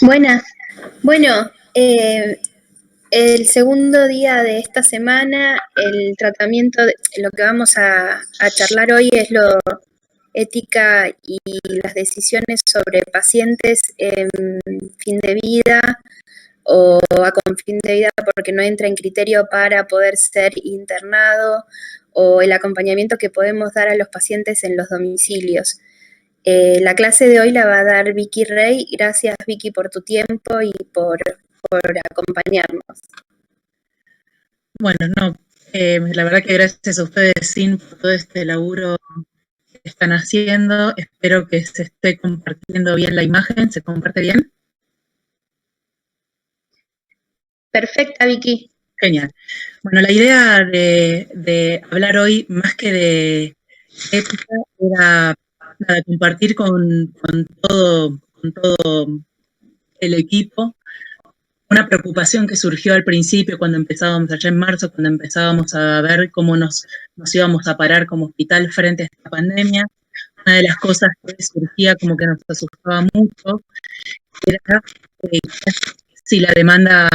Buenas. Bueno, el segundo día de esta semana, el tratamiento, lo que vamos a charlar hoy es lo ética y las decisiones sobre pacientes en fin de vida o con fin de vida porque no entra en criterio para poder ser internado, o el acompañamiento que podemos dar a los pacientes en los domicilios. La clase de hoy la va a dar Vicky Rey. Gracias, Vicky, por tu tiempo y por acompañarnos. Bueno, la verdad que gracias a ustedes, Sin, por todo este laburo que están haciendo. Espero que se esté compartiendo bien la imagen. ¿Se comparte bien? Perfecta, Vicky. Genial. Bueno, la idea de hablar hoy, más que de ética, era compartir con todo el equipo una preocupación que surgió al principio cuando empezábamos, allá en marzo, cuando empezábamos a ver cómo nos íbamos a parar como hospital frente a esta pandemia. Una de las cosas que surgía como que nos asustaba mucho era si la demanda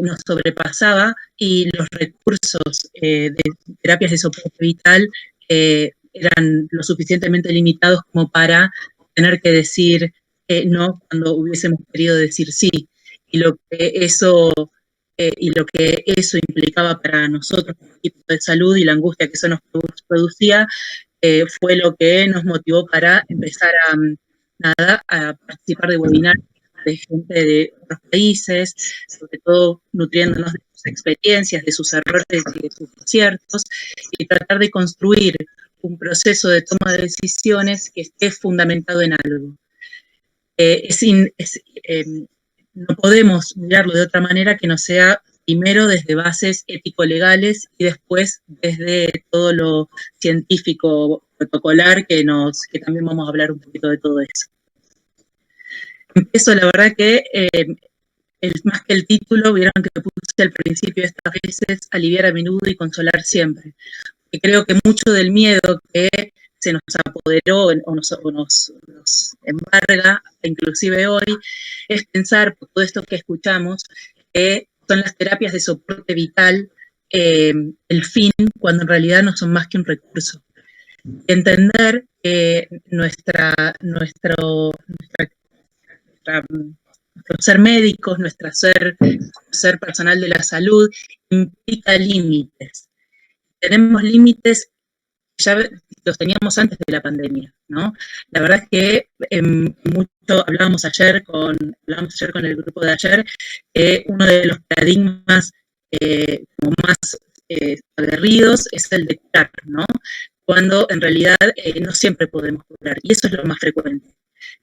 nos sobrepasaba y los recursos de terapias de soporte vital eran lo suficientemente limitados como para tener que decir no cuando hubiésemos querido decir sí. Y lo que eso implicaba para nosotros como equipo de salud y la angustia que eso nos producía fue lo que nos motivó para empezar a participar de webinars de gente de otros países, sobre todo nutriéndonos de sus experiencias, de sus errores y de sus aciertos, y tratar de construir un proceso de toma de decisiones que esté fundamentado en algo. No podemos mirarlo de otra manera que no sea primero desde bases ético-legales y después desde todo lo científico protocolar que también vamos a hablar un poquito de todo eso. Empiezo, la verdad que más que el título, vieron que puse al principio estas veces, aliviar a menudo y consolar siempre. Porque creo que mucho del miedo que se nos apoderó o nos embarga, inclusive hoy, es pensar, por todo esto que escuchamos, que son las terapias de soporte vital el fin, cuando en realidad no son más que un recurso. Entender que nuestro ser médicos, nuestro ser personal de la salud, implica límites. Tenemos límites que ya los teníamos antes de la pandemia, ¿no? La verdad es que hablábamos ayer con el grupo de ayer, uno de los paradigmas como más aguerridos es el de curar, ¿no? Cuando en realidad no siempre podemos curar, y eso es lo más frecuente.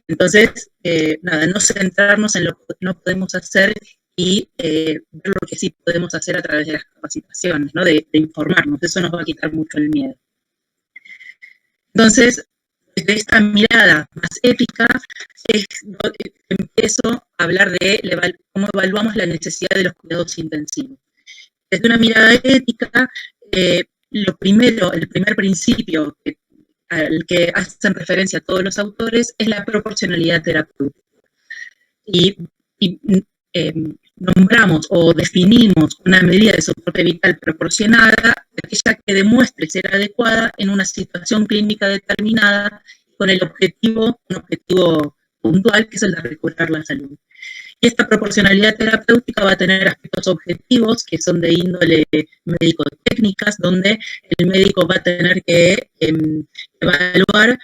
Entonces, no centrarnos en lo que no podemos hacer y ver lo que sí podemos hacer a través de las capacitaciones, ¿no? De informarnos, eso nos va a quitar mucho el miedo. Entonces, desde esta mirada más ética, empiezo a hablar de cómo evaluamos la necesidad de los cuidados intensivos. Desde una mirada ética, el primer principio al que hacen referencia todos los autores es la proporcionalidad terapéutica. Y nombramos o definimos una medida de soporte vital proporcionada, aquella que demuestre ser adecuada en una situación clínica determinada con un objetivo puntual, que es el de recuperar la salud. Y esta proporcionalidad terapéutica va a tener aspectos objetivos que son de índole médico-técnicas, donde el médico va a tener que evaluar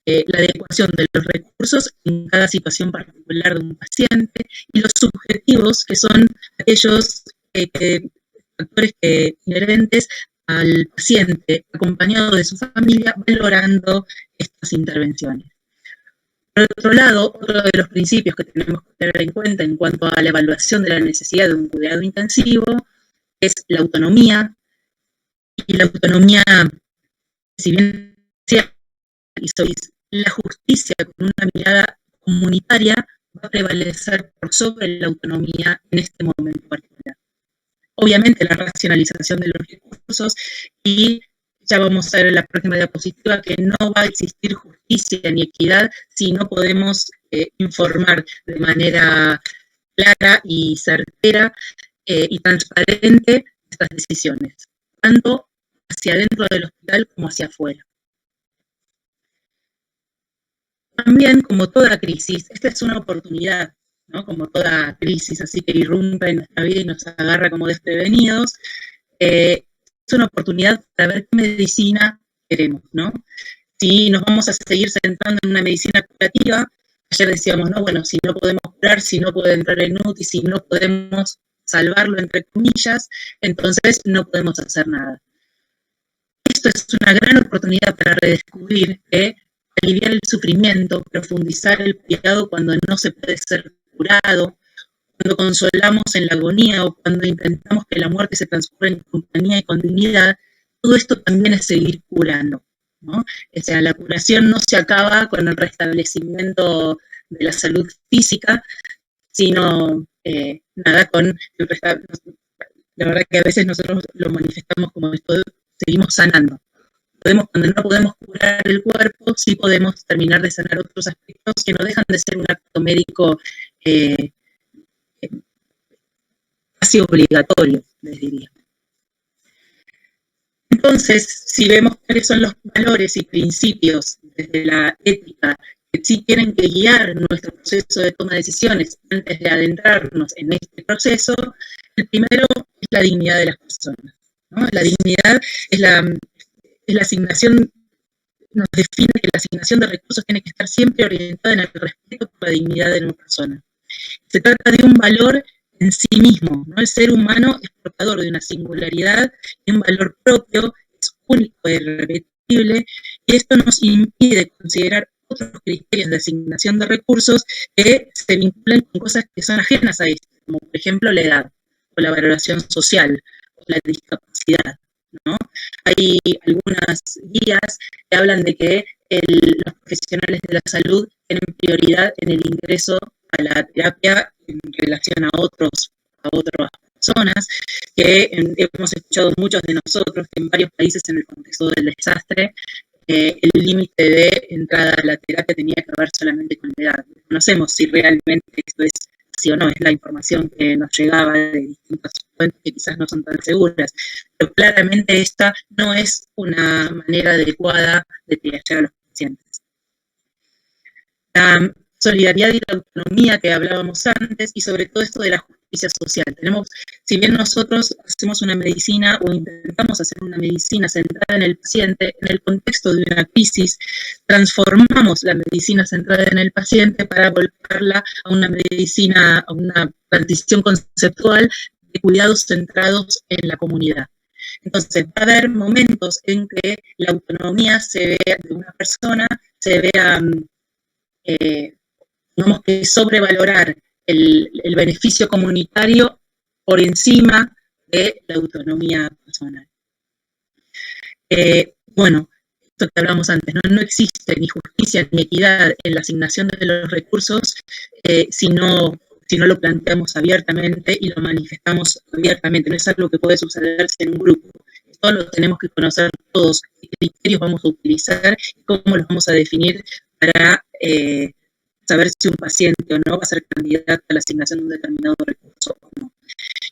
la adecuación de los recursos en cada situación particular de un paciente, y los subjetivos, que son aquellos factores inherentes al paciente acompañado de su familia valorando estas intervenciones. Por otro lado, otro de los principios que tenemos que tener en cuenta en cuanto a la evaluación de la necesidad de un cuidado intensivo es la autonomía, y la autonomía, si bien sea la justicia con una mirada comunitaria, va a prevalecer por sobre la autonomía en este momento particular. Obviamente la racionalización de los recursos, y ya vamos a ver en la próxima diapositiva que no va a existir justicia ni equidad si no podemos informar de manera clara y certera y transparente estas decisiones, tanto hacia adentro del hospital como hacia afuera. También, como toda crisis, esta es una oportunidad, ¿no? Como toda crisis, así que irrumpe en nuestra vida y nos agarra como desprevenidos, es una oportunidad para ver qué medicina queremos, ¿no? Si nos vamos a seguir centrando en una medicina curativa, ayer decíamos, no, bueno, si no podemos curar, si no puede entrar en UTI, si no podemos salvarlo, entre comillas, entonces no podemos hacer nada. Esto es una gran oportunidad para redescubrir que aliviar el sufrimiento, profundizar el cuidado cuando no se puede ser curado, cuando consolamos en la agonía o cuando intentamos que la muerte se transforme en compañía y con dignidad, todo esto también es seguir curando, ¿no? O sea, la curación no se acaba con el restablecimiento de la salud física, sino nada con el restablecimiento. La verdad que a veces nosotros lo manifestamos como esto, seguimos sanando. Cuando no podemos curar el cuerpo, sí podemos terminar de sanar otros aspectos que no dejan de ser un acto médico casi obligatorio, les diría. Entonces, si vemos cuáles son los valores y principios desde la ética que sí tienen que guiar nuestro proceso de toma de decisiones antes de adentrarnos en este proceso, el primero es la dignidad de las personas, ¿no? La dignidad es la asignación, nos define que la asignación de recursos tiene que estar siempre orientada en el respeto por la dignidad de una persona. Se trata de un valor en sí mismo, ¿no? El ser humano es portador de una singularidad y un valor propio, es único e irrepetible, y esto nos impide considerar otros criterios de asignación de recursos que se vinculan con cosas que son ajenas a esto, como por ejemplo la edad, o la valoración social, o la discapacidad, ¿no? Hay algunas guías que hablan de que los profesionales de la salud tienen prioridad en el ingreso a la terapia en relación a otras personas, que hemos escuchado muchos de nosotros que en varios países en el contexto del desastre el límite de entrada a la terapia tenía que ver solamente con la edad. Conocemos si realmente esto es así o no, es la información que nos llegaba de distintas fuentes que quizás no son tan seguras, pero claramente esta no es una manera adecuada de triagear a los pacientes. La solidaridad y la autonomía que hablábamos antes, y sobre todo esto de la justicia social. Si bien nosotros hacemos una medicina o intentamos hacer una medicina centrada en el paciente, en el contexto de una crisis, transformamos la medicina centrada en el paciente para volcarla a una medicina, a una transición conceptual de cuidados centrados en la comunidad. Entonces, va a haber momentos en que la autonomía se vea de una persona, se vea tenemos que sobrevalorar el beneficio comunitario por encima de la autonomía personal. Bueno, esto que hablamos antes, no existe ni justicia ni equidad en la asignación de los recursos si no lo planteamos abiertamente y lo manifestamos abiertamente. No es algo que puede sucederse en un grupo. Esto lo tenemos que conocer todos, qué criterios vamos a utilizar y cómo los vamos a definir para saber si un paciente o no va a ser candidato a la asignación de un determinado recurso o no.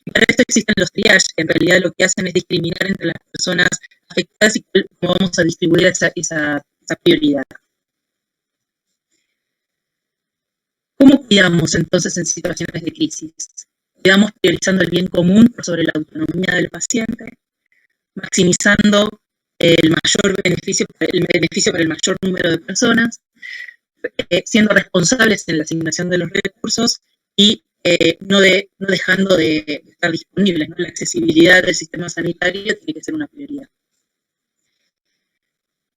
Y para esto existen los triages, que en realidad lo que hacen es discriminar entre las personas afectadas y cómo vamos a distribuir esa prioridad. ¿Cómo cuidamos entonces en situaciones de crisis? Cuidamos priorizando el bien común por sobre la autonomía del paciente, maximizando el beneficio para el mayor número de personas, siendo responsables en la asignación de los recursos y no dejando de estar disponibles, ¿no? La accesibilidad del sistema sanitario tiene que ser una prioridad.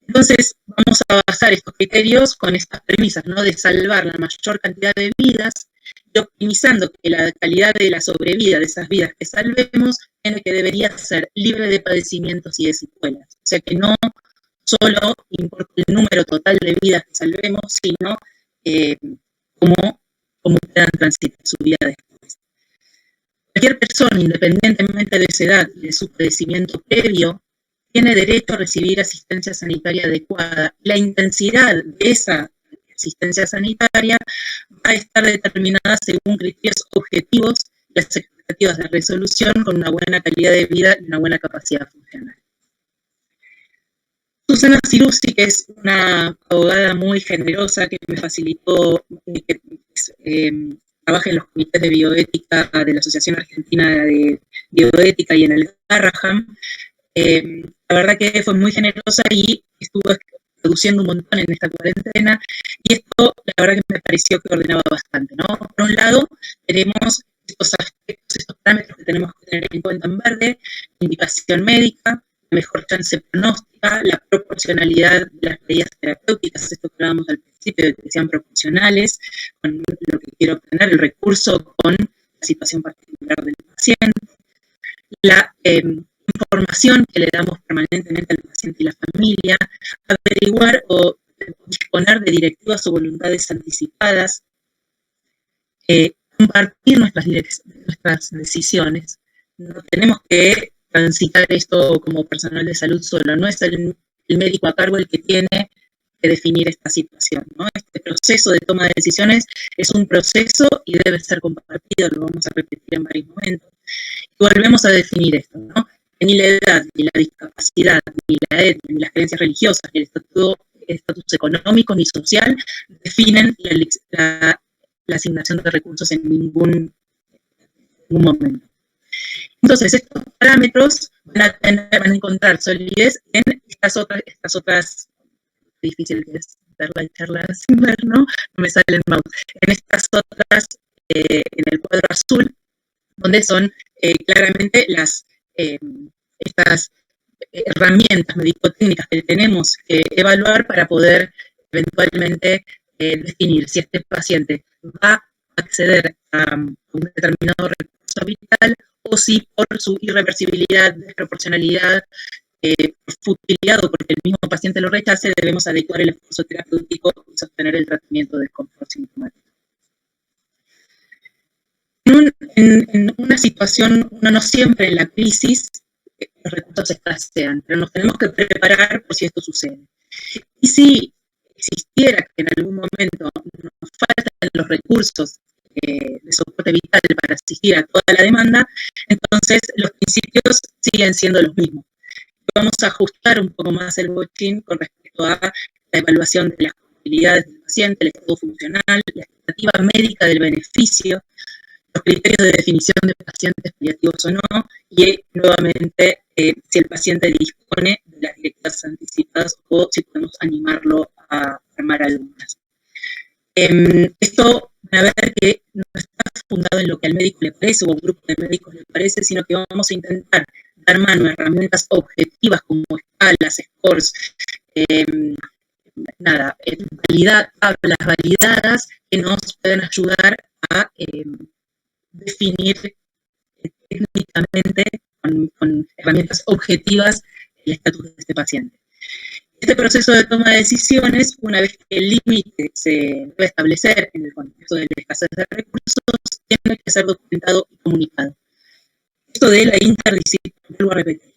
Entonces, vamos a basar estos criterios con estas premisas, ¿no? De salvar la mayor cantidad de vidas y optimizando que la calidad de la sobrevida de esas vidas que salvemos en que debería ser libre de padecimientos y de secuelas. O sea que no solo importa el número total de vidas que salvemos, sino cómo puedan transitar su vida después. Cualquier persona, independientemente de su edad y de su padecimiento previo, tiene derecho a recibir asistencia sanitaria adecuada. La intensidad de esa asistencia sanitaria va a estar determinada según criterios objetivos y las expectativas de resolución con una buena calidad de vida y una buena capacidad funcional. Susana Ciruzzi, que es una abogada muy generosa que me facilitó, que trabaja en los comités de bioética de la Asociación Argentina de Bioética y en el Garraham. La verdad que fue muy generosa y estuvo produciendo un montón en esta cuarentena, y esto la verdad que me pareció que ordenaba bastante, ¿no? Por un lado, tenemos estos aspectos, estos parámetros que tenemos que tener en cuenta en verde: indicación médica, la mejor chance pronóstica, la proporcionalidad de las medidas terapéuticas, esto que hablábamos al principio, de que sean proporcionales con lo que quiero obtener, el recurso con la situación particular del paciente, la información que le damos permanentemente al paciente y la familia, averiguar o disponer de directivas o voluntades anticipadas, compartir nuestras decisiones. No tenemos que transitar esto como personal de salud solo, no es el médico a cargo el que tiene que definir esta situación, ¿no? Este proceso de toma de decisiones es un proceso y debe ser compartido, lo vamos a repetir en varios momentos. Y volvemos a definir esto, ¿no? Ni la edad, ni la discapacidad, ni la etnia, ni las creencias religiosas, ni el estatus económico ni social definen la asignación de recursos en ningún momento. Entonces, estos parámetros van a encontrar solidez en estas otras, difícil que es dar la charla sin ver, ¿no? No me sale el mouse. En estas otras, en el cuadro azul, donde son claramente estas herramientas médico-técnicas que tenemos que evaluar para poder eventualmente definir si este paciente va a acceder a un determinado recurso vital o si por su irreversibilidad, desproporcionalidad, futilidad o porque el mismo paciente lo rechace, debemos adecuar el esfuerzo terapéutico y sostener el tratamiento del confort sintomático. En una situación, uno no siempre en la crisis, los recursos escasean, pero nos tenemos que preparar por si esto sucede. Y si existiera que en algún momento nos faltan los recursos de soporte vital para asistir a toda la demanda, entonces los principios siguen siendo los mismos. Vamos a ajustar un poco más el bochín con respecto a la evaluación de las posibilidades del paciente, el estado funcional, la expectativa médica del beneficio, los criterios de definición de pacientes paliativos o no, y nuevamente si el paciente dispone de las directivas anticipadas o si podemos animarlo a armar algunas. Esto van a ver que no está fundado en lo que al médico le parece o a un grupo de médicos le parece, sino que vamos a intentar dar mano a herramientas objetivas como escalas, scores, tablas validadas que nos pueden ayudar a definir técnicamente con herramientas objetivas el estatus de este paciente. Este proceso de toma de decisiones, una vez que el límite se debe establecer en el contexto de la escasez de recursos, tiene que ser documentado y comunicado. Esto de la interdisciplinaridad, vuelvo a repetir.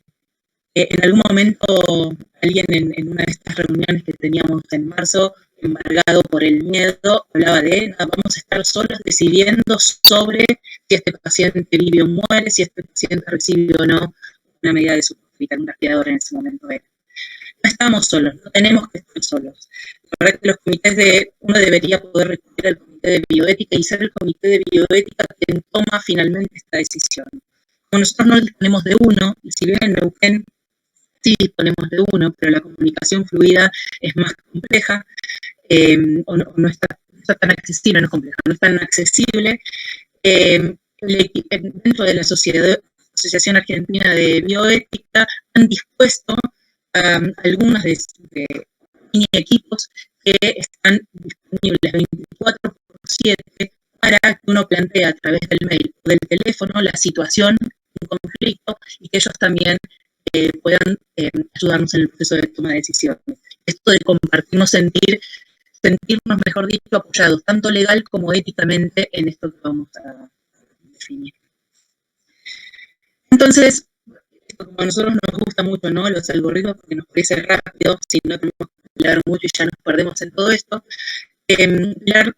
En algún momento, alguien en una de estas reuniones que teníamos en marzo, embargado por el miedo, hablaba de vamos a estar solos decidiendo sobre si este paciente vive o muere, si este paciente recibe o no una medida de soporte vital, un respirador en ese momento era. No estamos solos, no tenemos que estar solos. La verdad es que los comités uno debería poder recurrir al comité de bioética y ser el comité de bioética quien toma finalmente esta decisión. Como nosotros no disponemos de uno, y si bien en Neuquén sí disponemos de uno, pero la comunicación fluida es más compleja, o no está tan accesible, no es compleja, no es tan accesible. Dentro de la Asociación Argentina de Bioética han dispuesto algunos de mini equipos que están disponibles 24/7 para que uno plantee a través del mail o del teléfono la situación, un conflicto, y que ellos también puedan ayudarnos en el proceso de toma de decisiones. Esto de compartirnos, sentirnos, mejor dicho, apoyados, tanto legal como éticamente, en esto que vamos a definir. Entonces, como a nosotros nos gusta mucho, ¿no?, los algoritmos, porque nos parece rápido, si no tenemos que hablar mucho y ya nos perdemos en todo esto, Pilar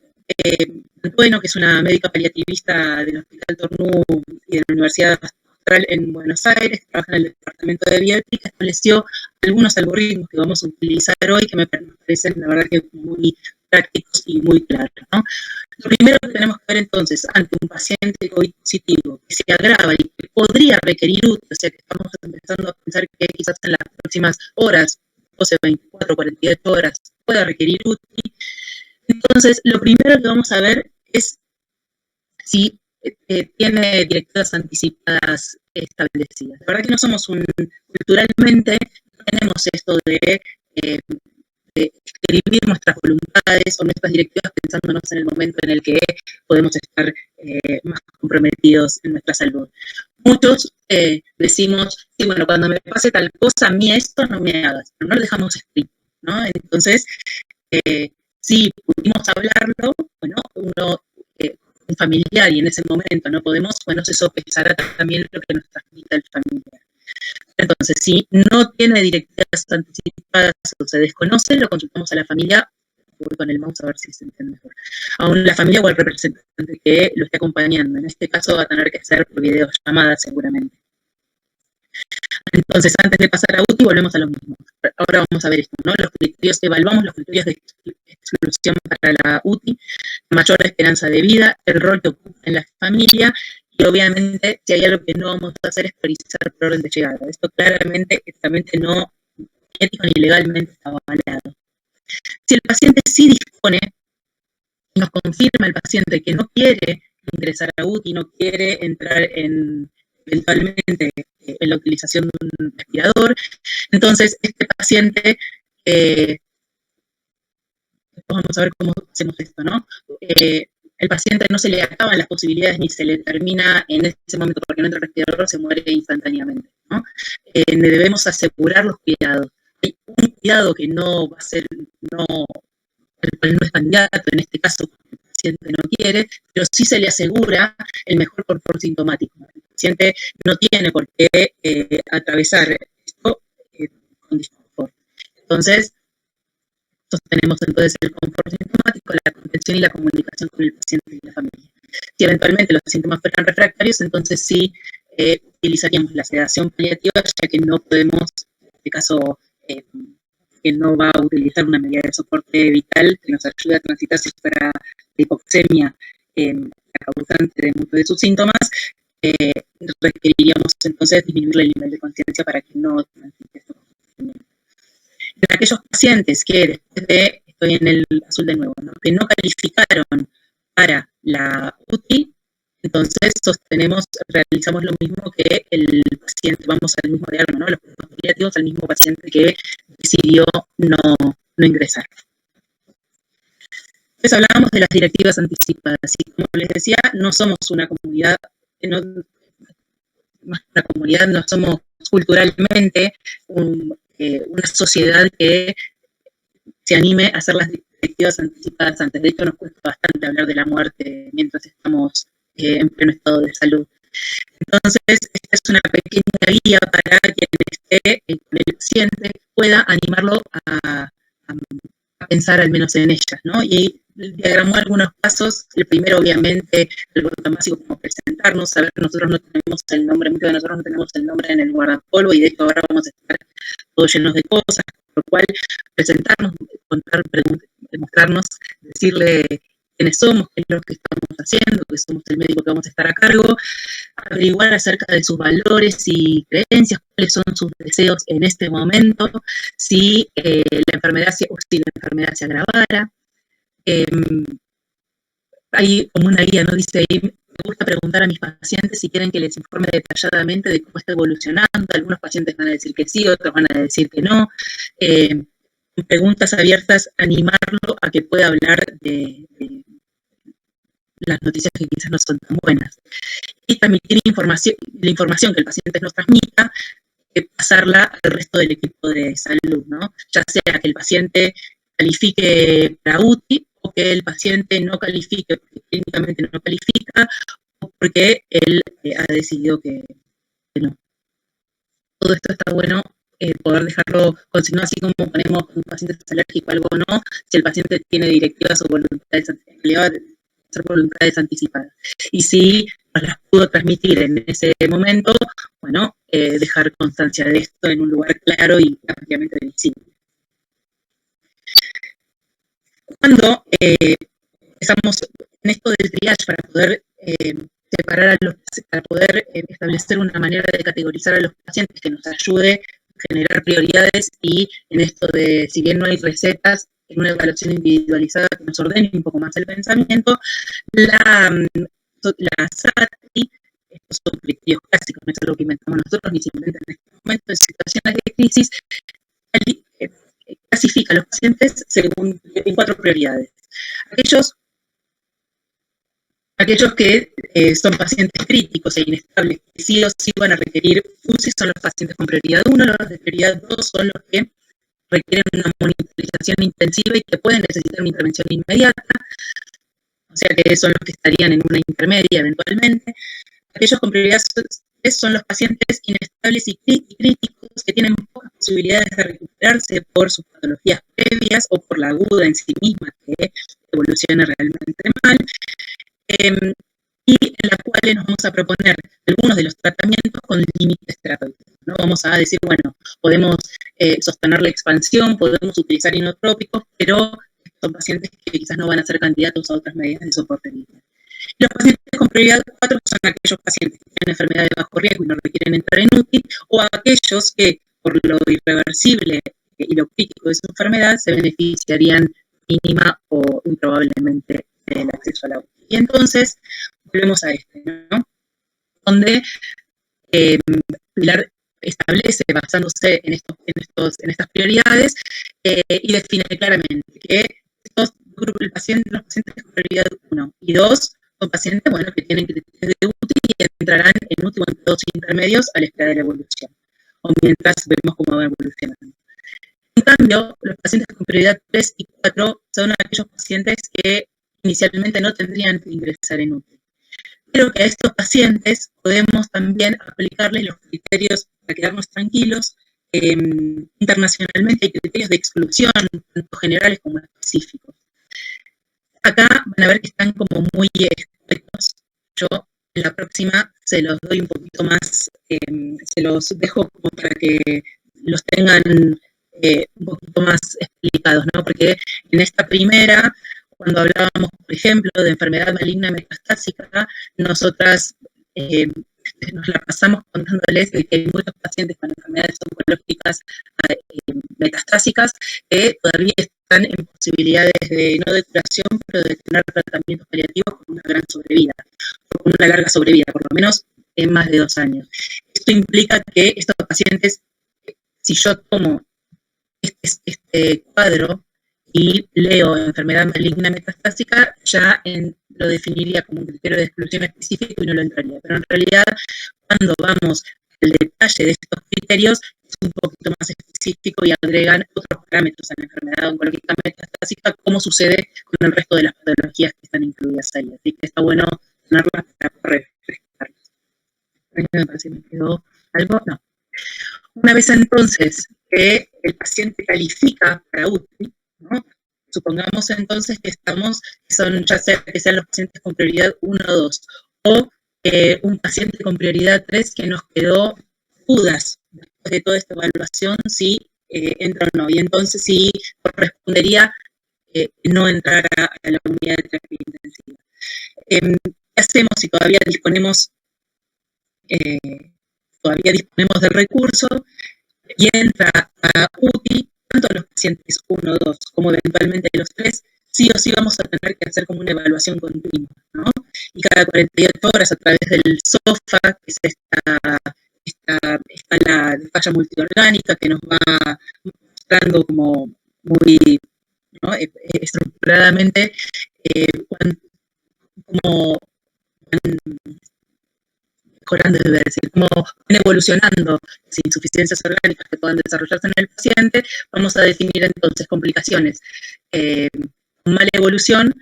Antueno, que es una médica paliativista del Hospital Tornú y de la Universidad Austral en Buenos Aires, que trabaja en el Departamento de Bioética, estableció algunos algoritmos que vamos a utilizar hoy que me parecen, la verdad, que muy prácticos y muy claros, ¿no? Lo primero que tenemos que ver entonces, ante un paciente COVID positivo que se agrava y que podría requerir UTI, o sea que estamos empezando a pensar que quizás en las próximas horas, 12, 24, 48 horas, pueda requerir UTI. Entonces, lo primero que vamos a ver es si tiene directivas anticipadas establecidas. La verdad que no somos culturalmente, no tenemos esto de escribir nuestras voluntades o nuestras directivas pensándonos en el momento en el que podemos estar más comprometidos en nuestra salud. Muchos decimos, sí, bueno, cuando me pase tal cosa, a mí esto no me hagas, pero no lo dejamos escrito, ¿no? Entonces, si pudimos hablarlo, bueno, un familiar, y en ese momento no podemos, bueno, se sopesará también lo que nos transmite el familiar. Entonces, si no tiene directivas anticipadas o se desconoce, lo consultamos a la familia, voy con el mouse a ver si se entiende mejor, a la familia o al representante que lo esté acompañando. En este caso va a tener que ser por videollamada seguramente. Entonces, antes de pasar a UTI, volvemos a lo mismo. Ahora vamos a ver esto, ¿no? Evaluamos los criterios de exclusión para la UTI, mayor esperanza de vida, el rol que ocupa en la familia, y obviamente, si hay algo que no vamos a hacer es priorizar por orden de llegada. Esto claramente, éticamente no, ético ni legalmente está avalado. Si el paciente sí dispone, y nos confirma el paciente que no quiere ingresar a UTI, no quiere entrar eventualmente en la utilización de un respirador, entonces este paciente, vamos a ver cómo hacemos esto, ¿no? El paciente no se le acaban las posibilidades ni se le termina en ese momento porque no entra el respirador, se muere instantáneamente, ¿no? Debemos asegurar los cuidados. Hay un cuidado que no va a ser, el cual no es candidato, en este caso el paciente no quiere, pero sí se le asegura el mejor confort sintomático. El paciente no tiene por qué atravesar esto con disconfort. Entonces, sostenemos entonces el confort sintomático, la contención y la comunicación con el paciente y la familia. Si eventualmente los síntomas fueran refractarios, entonces sí utilizaríamos la sedación paliativa, ya que no podemos, en este caso, que no va a utilizar una medida de soporte vital que nos ayude a transitar si fuera de hipoxemia la causante de muchos de sus síntomas, requeriríamos entonces disminuir el nivel de conciencia para que no transite estos sufrimientos. En aquellos pacientes que después de, estoy en el azul de nuevo, ¿no?, que no calificaron para la UTI, entonces realizamos lo mismo que el paciente, vamos al mismo diálogo, ¿no?, los cuidados paliativos al mismo paciente que decidió no ingresar. Entonces hablábamos de las directivas anticipadas, y como les decía, no somos una comunidad, no somos culturalmente una sociedad que se anime a hacer las directivas anticipadas antes. De hecho, nos cuesta bastante hablar de la muerte mientras estamos en pleno estado de salud. Entonces, esta es una pequeña guía para quien esté con el paciente, pueda animarlo a pensar al menos en ellas, ¿no? Y diagramó algunos pasos. El primero, obviamente, el botón básico, como presentarnos, saber que nosotros no tenemos el nombre, muchos de nosotros no tenemos el nombre en el guardapolvo, y de hecho ahora vamos a estar todos llenos de cosas, por lo cual presentarnos, contar, demostrarnos, decirle quiénes somos, qué es lo que estamos haciendo, que somos el médico que vamos a estar a cargo, averiguar acerca de sus valores y creencias, cuáles son sus deseos en este momento, si la enfermedad se agravara. Hay como una guía, ¿no? Dice ahí, me gusta preguntar a mis pacientes si quieren que les informe detalladamente de cómo está evolucionando. Algunos pacientes van a decir que sí, otros van a decir que no. Preguntas abiertas, animarlo a que pueda hablar de las noticias que quizás no son tan buenas. Y transmitir la información que el paciente nos transmita, pasarla al resto del equipo de salud, ¿no? Ya sea que el paciente califique para UTI o que el paciente no califique porque clínicamente no califica o porque él ha decidido que no. Todo esto está bueno poder dejarlo consignado, así como ponemos un paciente es alérgico a algo o no, si el paciente tiene directivas o voluntades anticipadas. Y si nos las pudo transmitir en ese momento, bueno, dejar constancia de esto en un lugar claro y ampliamente visible. Cuando empezamos en esto del triage para poder separar para poder establecer una manera de categorizar a los pacientes que nos ayude a generar prioridades y en esto de, si bien no hay recetas, en una evaluación individualizada que nos ordene un poco más el pensamiento, la SATI, estos son criterios clásicos, no es algo que inventamos nosotros ni se inventan en este momento, en situaciones de crisis, clasifica a los pacientes según en 4 prioridades. Aquellos que son pacientes críticos e inestables, que sí o sí van a requerir UCI, son los pacientes con prioridad 1, los de prioridad 2 son los que requieren una monitorización intensiva y que pueden necesitar una intervención inmediata, o sea que son los que estarían en una intermedia eventualmente. Aquellos con prioridad 3 son los pacientes inestables y críticos que tienen pocas posibilidades de recuperarse por sus patologías previas o por la aguda en sí misma que evoluciona realmente mal. Y en las cuales nos vamos a proponer algunos de los tratamientos con límites terapéuticos, ¿no? Vamos a decir, bueno, podemos sostener la expansión, podemos utilizar inotrópicos, pero son pacientes que quizás no van a ser candidatos a otras medidas de soporte vital. Los pacientes con prioridad 4 son aquellos pacientes que tienen enfermedad de bajo riesgo y no requieren entrar en UTI, o aquellos que, por lo irreversible y lo crítico de su enfermedad, se beneficiarían mínima o improbablemente del acceso a la UTI. Y entonces, volvemos a ¿no? Donde Pilar establece, basándose en estas prioridades, y define claramente que los pacientes con prioridad 1 y 2 son pacientes, bueno, que tienen criterios de UTI y entrarán en UTI o en todos intermedios a la espera de la evolución, o mientras vemos cómo va evolucionando. En cambio, los pacientes con prioridad 3 y 4 son aquellos pacientes que inicialmente no tendrían que ingresar en UTI. Pero que a estos pacientes podemos también aplicarles los criterios para quedarnos tranquilos. Internacionalmente hay criterios de exclusión, tanto generales como específicos. Acá van a ver que están como muy expuestos. Yo en la próxima se los doy un poquito más, se los dejo como para que los tengan un poquito más explicados, ¿no? Porque en esta primera, cuando hablábamos, por ejemplo, de enfermedad maligna metastásica, nosotras nos la pasamos contándoles de que hay muchos pacientes con enfermedades oncológicas metastásicas que todavía están en posibilidades de, no de curación, pero de tener tratamientos paliativos con una gran sobrevida, con una larga sobrevida, por lo menos en más de 2 años. Esto implica que estos pacientes, si yo tomo este cuadro y leo enfermedad maligna metastásica, ya lo definiría como un criterio de exclusión específico y no lo entraría. Pero en realidad, cuando vamos al detalle de estos criterios, es un poquito más específico y agregan otros parámetros a la enfermedad oncológica metastásica, como sucede con el resto de las patologías que están incluidas ahí. Así que está bueno tenerlas para refrescarlas. Me parece que me quedó algo. No. Una vez entonces que el paciente califica para UTI, ¿no? Supongamos entonces que son ya sea que sean los pacientes con prioridad 1 o 2, o un paciente con prioridad 3 que nos quedó dudas después de toda esta evaluación si entra o no, y entonces sí correspondería no entrar a la unidad de terapia intensiva. ¿Qué hacemos si todavía disponemos del recurso y entra a UTI, tanto los pacientes 1, 2 como eventualmente los 3, sí o sí vamos a tener que hacer como una evaluación continua, ¿no? Y cada 48 horas a través del SOFA, que es la falla multiorgánica que nos va mostrando como muy, ¿no? Estructuradamente cómo van mejorando, es decir, cómo van evolucionando las insuficiencias orgánicas que puedan desarrollarse en el paciente. Vamos a definir entonces complicaciones con mala evolución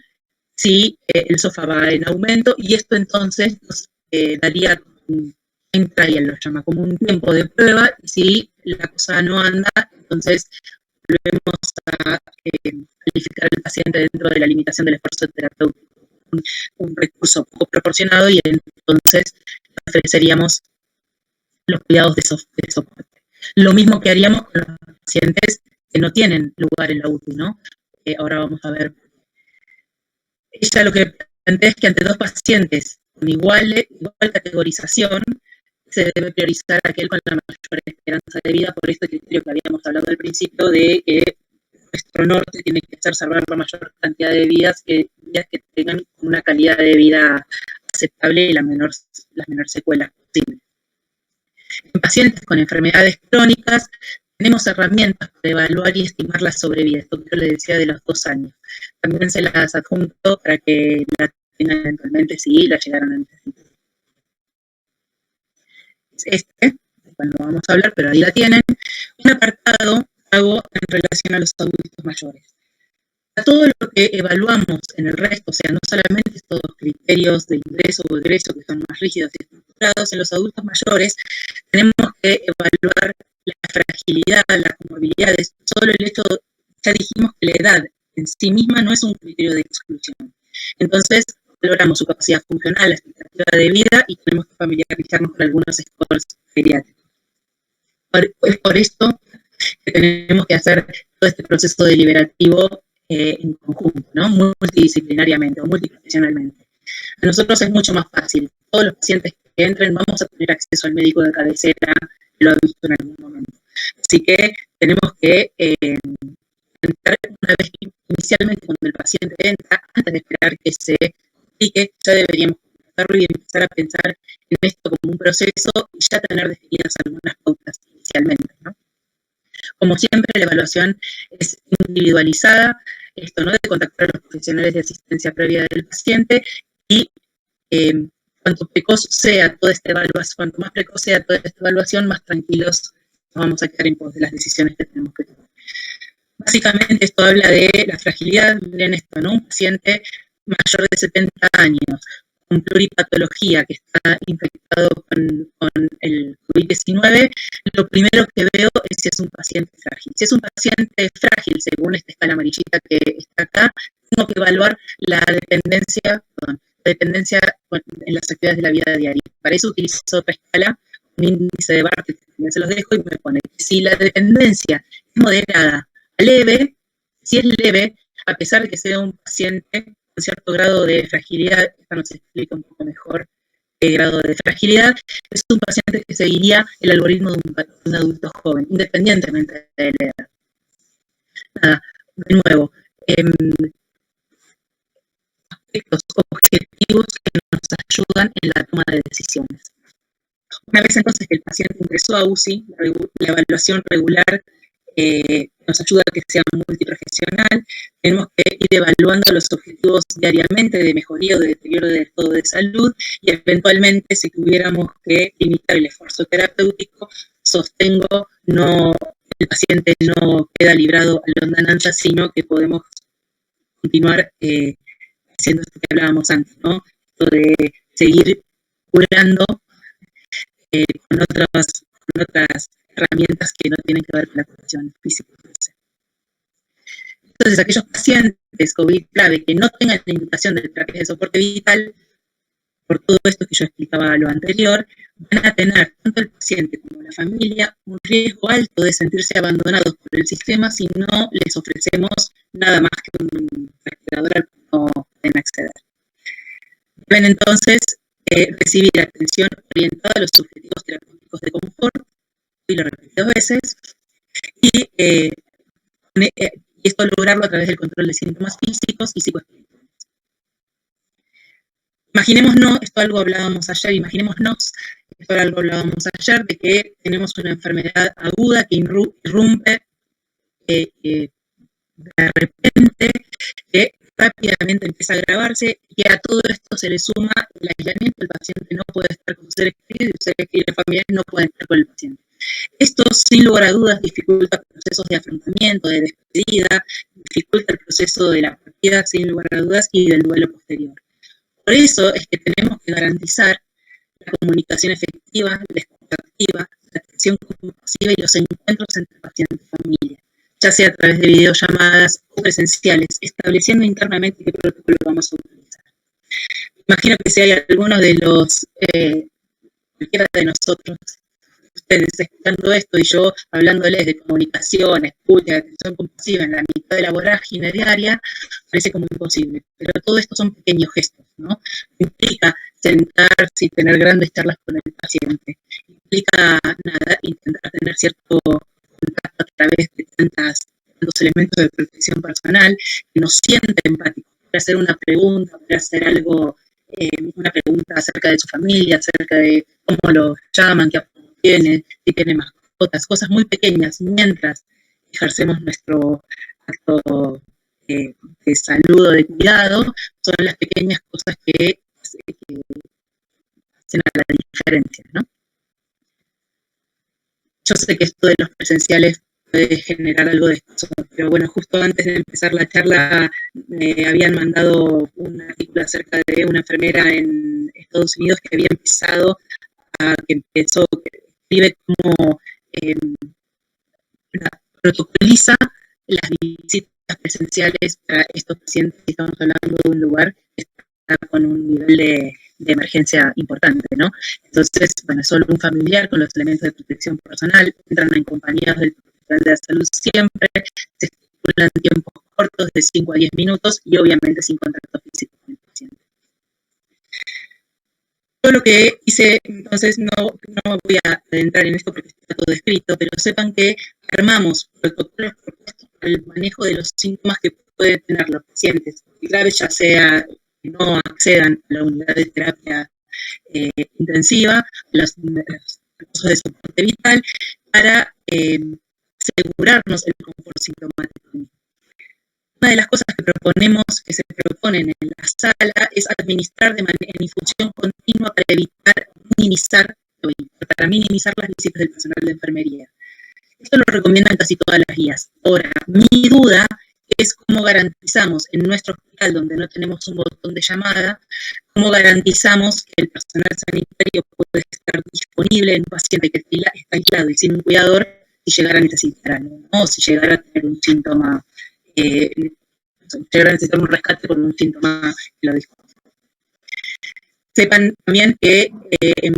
si el SOFA va en aumento, y esto entonces nos daría entra y él lo llama como un tiempo de prueba, y si la cosa no anda, entonces volvemos a calificar al paciente dentro de la limitación del esfuerzo terapéutico, un recurso poco proporcionado, y entonces ofreceríamos los cuidados de soporte. Lo mismo que haríamos con los pacientes que no tienen lugar en la UTI, ¿no? Ahora vamos a ver. Ella lo que plantea es que ante dos pacientes con igual categorización, se debe priorizar aquel con la mayor esperanza de vida, por este criterio que habíamos hablado al principio, de que nuestro norte tiene que ser salvar la mayor cantidad de vidas que tengan una calidad de vida aceptable y las menores secuelas posibles. En pacientes con enfermedades crónicas, tenemos herramientas para evaluar y estimar la sobrevida. Esto que yo les decía de los 2 años. También se las adjunto para que la tengan eventualmente si la llegaron a necesitar. Es este, cuando vamos a hablar, pero ahí la tienen. Un apartado hago en relación a los adultos mayores. A todo lo que evaluamos en el resto, o sea, no solamente estos criterios de ingreso o egreso que son más rígidos y estructurados, en los adultos mayores tenemos que evaluar la fragilidad, las comorbilidades. Solo el hecho, ya dijimos que la edad en sí misma no es un criterio de exclusión. Entonces, valoramos su capacidad funcional, la expectativa de vida, y tenemos que familiarizarnos con algunos scores geriátricos. Es por esto que tenemos que hacer todo este proceso deliberativo en conjunto, ¿no? Multidisciplinariamente o multiprofesionalmente. A nosotros es mucho más fácil. Todos los pacientes que entren vamos a tener acceso al médico de cabecera, que lo ha visto en algún momento. Así que tenemos que entrar una vez inicialmente cuando el paciente entra, antes de esperar que se explique, ya deberíamos comenzarlo y empezar a pensar en esto como un proceso y ya tener definidas algunas pautas inicialmente, ¿no? Como siempre, la evaluación es individualizada, esto no de contactar a los profesionales de asistencia previa del paciente, y cuanto precoz sea toda esta evaluación, cuanto más precoz sea toda esta evaluación, más tranquilos nos vamos a quedar en pos de las decisiones que tenemos que tomar. Básicamente esto habla de la fragilidad, miren esto, ¿no? Un paciente mayor de 70 años, con pluripatología, que está infectado con el COVID-19, lo primero que veo es si es un paciente frágil. Si es un paciente frágil, según esta escala amarillita que está acá, tengo que evaluar la dependencia en las actividades de la vida diaria. Para eso utilizo otra escala, un índice de Bartlett, que se los dejo, y me pone que si la dependencia es moderada a leve, si es leve, a pesar de que sea un paciente con cierto grado de fragilidad, esta nos explica un poco mejor el grado de fragilidad, es un paciente que seguiría el algoritmo de un adulto joven, independientemente de la edad. Nada, de nuevo, aspectos objetivos que nos ayudan en la toma de decisiones. Una vez entonces que el paciente ingresó a UCI, la evaluación regular nos ayuda a que sea multiprofesional. Tenemos que ir evaluando los objetivos diariamente de mejoría o de deterioro del estado de salud, y eventualmente, si tuviéramos que limitar el esfuerzo terapéutico, sostengo, el paciente no queda librado a la londananza, sino que podemos continuar haciendo esto que hablábamos antes, ¿no? Esto de seguir curando con otras herramientas que no tienen que ver con la curación física. Entonces, aquellos pacientes COVID grave que no tengan la indicación de terapias de soporte vital, por todo esto que yo explicaba lo anterior, van a tener tanto el paciente como la familia un riesgo alto de sentirse abandonados por el sistema si no les ofrecemos nada más que un respirador al que no pueden acceder. Deben entonces recibir atención orientada a los objetivos terapéuticos de confort, y lo repetí 2 veces, y esto lograrlo a través del control de síntomas físicos y psicoespirituales. Imaginémonos, esto algo hablábamos ayer, de que tenemos una enfermedad aguda que irrumpe de repente, que rápidamente empieza a agravarse, y a todo esto se le suma el aislamiento. El paciente no puede estar con sus seres queridos, y sus seres queridos familiares no pueden estar con el paciente. Esto, sin lugar a dudas, dificulta procesos de afrontamiento, de despedida, dificulta el proceso de la partida, sin lugar a dudas, y del duelo posterior. Por eso es que tenemos que garantizar la comunicación efectiva, la escucha activa, la atención compasiva y los encuentros entre paciente y familia, ya sea a través de videollamadas o presenciales, estableciendo internamente qué protocolo vamos a utilizar. Imagino que si hay algunos de los, cualquiera de nosotros, ustedes escuchando esto y yo hablándoles de comunicación, escucha, atención compasiva en la mitad de la vorágine diaria, parece como imposible. Pero todo esto son pequeños gestos, ¿no? Implica sentarse y tener grandes charlas con el paciente. Implica, nada, intentar tener cierto contacto a través de tantos elementos de protección personal, que nos siente empáticos, para hacer una pregunta, para hacer algo, una pregunta acerca de su familia, acerca de cómo lo llaman, qué tiene, si tiene mascotas, cosas muy pequeñas, mientras ejercemos nuestro acto de saludo, de cuidado, son las pequeñas cosas que hacen a la diferencia, ¿no? Yo sé que esto de los presenciales puede generar algo de esto, pero bueno, justo antes de empezar la charla me habían mandado un artículo acerca de una enfermera en Estados Unidos que había empezado, que escribe cómo protocoliza las visitas presenciales para estos pacientes. Estamos hablando de un lugar que está con un nivel de emergencia importante, ¿no? Entonces, bueno, solo un familiar con los elementos de protección personal, entran acompañados del profesional de la salud siempre, se estipulan tiempos cortos de 5 a 10 minutos y obviamente sin contacto físico con el paciente. Todo lo que hice, entonces no voy a adentrar en esto porque está todo escrito, pero sepan que armamos protocolos propuestos para el manejo de los síntomas que pueden tener los pacientes graves, ya sea que no accedan a la unidad de terapia intensiva, a los recursos de soporte vital, para asegurarnos el confort sintomático. Una de las cosas que se proponen en la sala es administrar en infusión continua para minimizar las visitas del personal de enfermería. Esto lo recomiendan casi todas las guías. Ahora, mi duda es cómo garantizamos en nuestro hospital, donde no tenemos un botón de llamada, cómo garantizamos que el personal sanitario puede estar disponible en un paciente que está aislado y sin un cuidador si llegara a necesitar algo, ¿no? O si llegara a tener un síntoma, llegara a necesitar un rescate por un síntoma que lo disculpe. Sepan también que en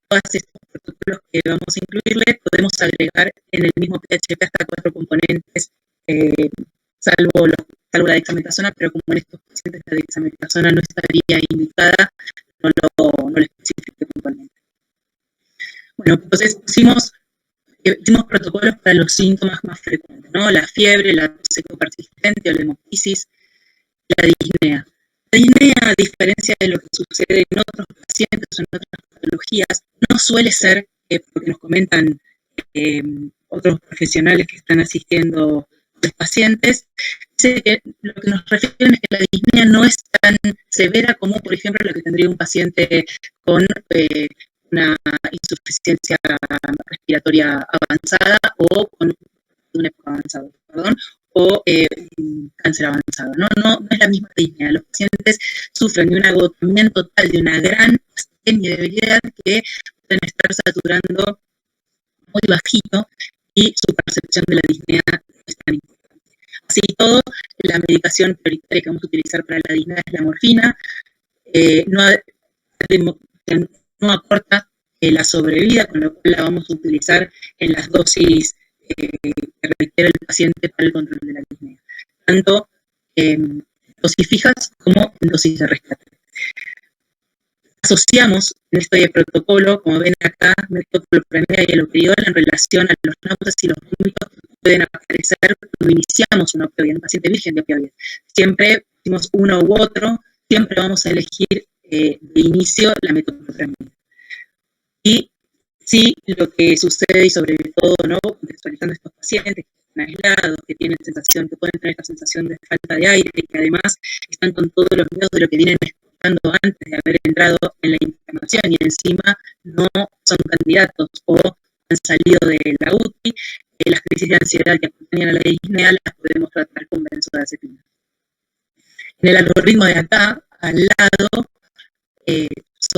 todos estos protocolos que vamos a incluirle, podemos agregar en el mismo PHP hasta 4 componentes, salvo la dexametasona, pero como en estos pacientes la dexametasona no estaría indicada, no lo especifique puntualmente. Bueno, entonces hicimos protocolos para los síntomas más frecuentes, ¿no? La fiebre, la tos seco persistente o la hemoptisis, la disnea. La disnea, a diferencia de lo que sucede en otros pacientes o en otras patologías, no suele ser, porque nos comentan otros profesionales que están asistiendo a los pacientes, dice que lo que nos refieren es que la disnea no es tan severa como, por ejemplo, lo que tendría un paciente con una insuficiencia respiratoria avanzada o con una época avanzada, perdón, o cáncer avanzado. No es la misma disnea. Los pacientes sufren de un agotamiento total, de una gran astenia y debilidad que pueden estar saturando muy bajito y su percepción de la disnea es tan importante. Así todo, la medicación prioritaria que vamos a utilizar para la disnea es la morfina. No aporta la sobrevida, con lo cual la vamos a utilizar en las dosis que requiere el paciente para el control de la disnea, tanto dosis fijas como en dosis de rescate. Asociamos en este protocolo, como ven acá, metoclopramida y haloperidol en relación a los náuseas y los vómitos que pueden aparecer cuando iniciamos una opioide, un paciente virgen de opioides. Siempre decimos uno u otro, siempre vamos a elegir de inicio la metoclopramida. Y sí, lo que sucede, y sobre todo, ¿no?, contextualizando a estos pacientes que están aislados, que tienen sensación, que pueden tener esta sensación de falta de aire, que además están con todos los miedos de lo que vienen escuchando antes de haber entrado en la internación y encima no son candidatos o han salido de la UTI, las crisis de ansiedad que acompañan a la disnea las podemos tratar con benzodiazepina. En el algoritmo de acá, al lado,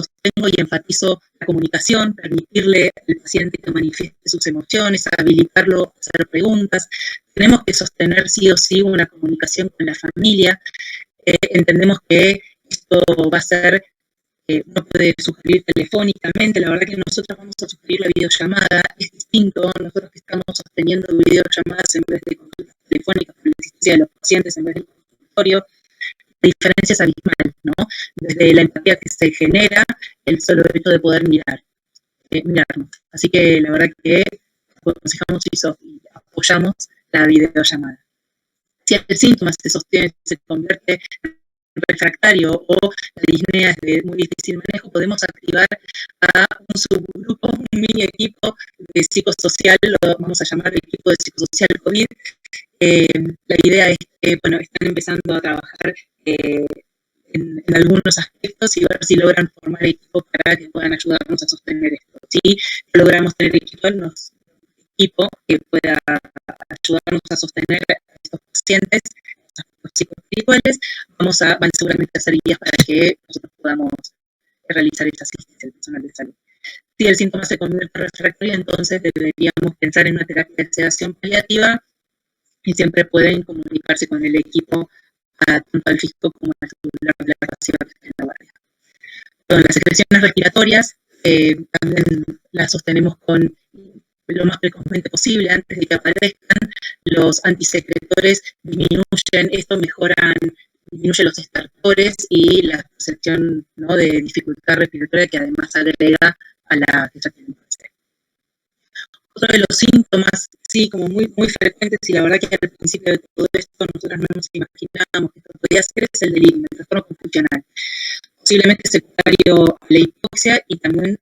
sostengo y enfatizo la comunicación, permitirle al paciente que manifieste sus emociones, habilitarlo a hacer preguntas. Tenemos que sostener sí o sí una comunicación con la familia. Entendemos que esto va a ser, no puede sugerir telefónicamente, la verdad que nosotros vamos a sugerir la videollamada, es distinto, nosotros que estamos sosteniendo videollamadas en vez de consultas telefónicas por la existencia de los pacientes en vez del consultorio. La diferencia es abismal, ¿no? Desde la empatía que se genera, el solo hecho de poder mirarnos. Así que la verdad que aconsejamos y apoyamos la videollamada. Si el síntoma se sostiene, se convierte en refractario o la disnea es de muy difícil manejo, podemos activar a un subgrupo, un mini equipo de psicosocial, lo vamos a llamar equipo de psicosocial COVID. La idea es que, bueno, están empezando a trabajar en algunos aspectos y ver si logran formar equipo para que puedan ayudarnos a sostener esto. Si logramos tener equipo que pueda ayudarnos a sostener a estos pacientes, estos psicoespirituales, van seguramente a ser guías para que nosotros podamos realizar esta asistencia al personal de salud. Si el síntoma se convierte en refractario, entonces deberíamos pensar en una terapia de sedación paliativa y siempre pueden comunicarse con el equipo, tanto al físico como al celular de la pasiva que está en la guardia. Con las secreciones respiratorias, también las sostenemos con lo más precozmente posible, antes de que aparezcan. Los antisecretores disminuyen los estertores y la percepción, ¿no?, de dificultad respiratoria que además agrega a la que ya tienen. Otro de los síntomas, sí, como muy, muy frecuentes, y la verdad que al principio de todo esto nosotros no nos imaginábamos que esto podía ser, es el delirio, el trastorno confusional. Posiblemente secundario a la hipoxia y también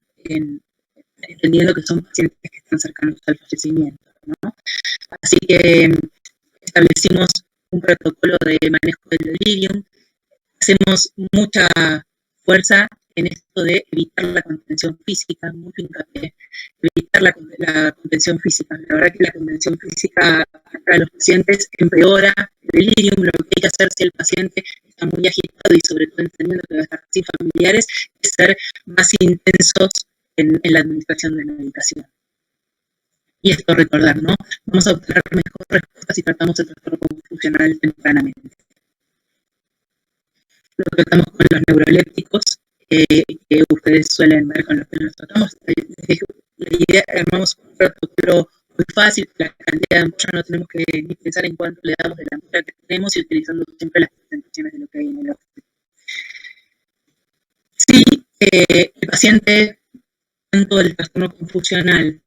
entendiendo que son pacientes que están cercanos al fallecimiento, ¿no? Así que establecimos un protocolo de manejo del delirium. Hacemos mucha fuerza en esto de evitar la contención física, mucho hincapié, evitar la contención física. La verdad que la contención física para los pacientes empeora el delirium. Lo que hay que hacer si el paciente está muy agitado y sobre todo entendiendo que va a estar sin familiares es ser más intensos en la administración de la medicación. Y esto recordar, ¿no? Vamos a obtener mejor respuesta si tratamos el trastorno confusional tempranamente. Lo tratamos con los neurolépticos, que ustedes suelen ver con los que nos tratamos. La idea, armamos un protocolo muy fácil, la cantidad de ampolla no tenemos que ni pensar en cuánto le damos de la ampolla que tenemos y utilizando siempre las presentaciones de lo que hay en el hospital. Si el paciente, tanto el trastorno confusional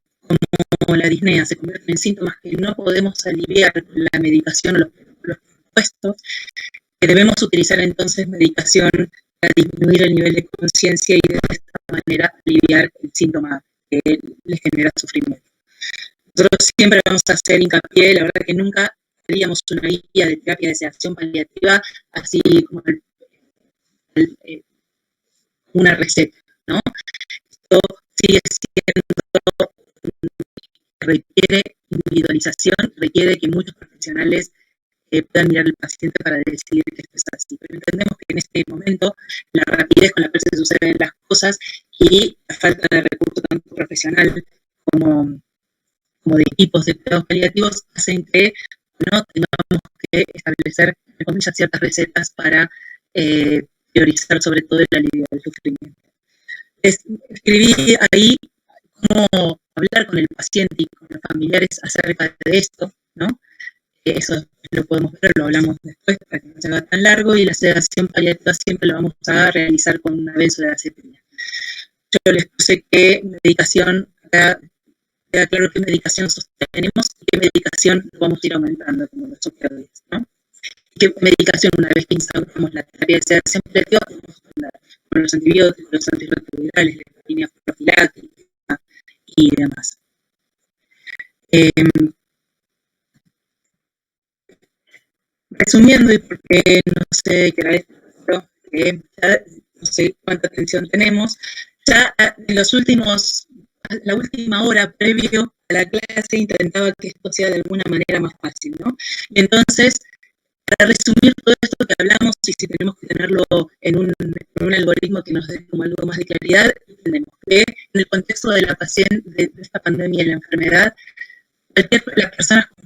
como la disnea, se convierten en síntomas que no podemos aliviar con la medicación o los propuestos, debemos utilizar entonces medicación para disminuir el nivel de conciencia y de esta manera aliviar el síntoma que les genera sufrimiento. Nosotros siempre vamos a hacer hincapié, la verdad que nunca haríamos una guía de terapia de sedación paliativa así como una receta, ¿no? Esto sigue siendo, requiere individualización, requiere que muchos profesionales puedan mirar al paciente para decidir que esto es así. Pero entendemos que en este momento la rapidez con la cual se suceden las cosas y la falta de recursos tanto profesional como de equipos de cuidados paliativos hacen que no tengamos que establecer, entre comillas, ciertas recetas para priorizar sobre todo el alivio del sufrimiento. Escribí ahí cómo hablar con el paciente y con los familiares acerca de esto, ¿no? Eso lo podemos ver, lo hablamos después para que no se haga tan largo, y la sedación paliativa siempre la vamos a realizar con una benzodiazepina. Yo les puse qué medicación, queda claro qué medicación sostenemos y qué medicación vamos a ir aumentando, como los opioides, ¿no? Y qué medicación, una vez que instauramos la terapia de sedación paliativa, podemos andar con los antibióticos, los antirretrovirales, la hepatina profiláctica y demás. Resumiendo, y porque no sé qué era esto, ya no sé cuánta atención tenemos, ya en la última hora previo a la clase intentaba que esto sea de alguna manera más fácil, ¿no? Y entonces Para resumir todo esto que hablamos, y si tenemos que tenerlo en un algoritmo que nos dé como algo más de claridad, entendemos que en el contexto de la paciente, de esta pandemia y la enfermedad, las personas con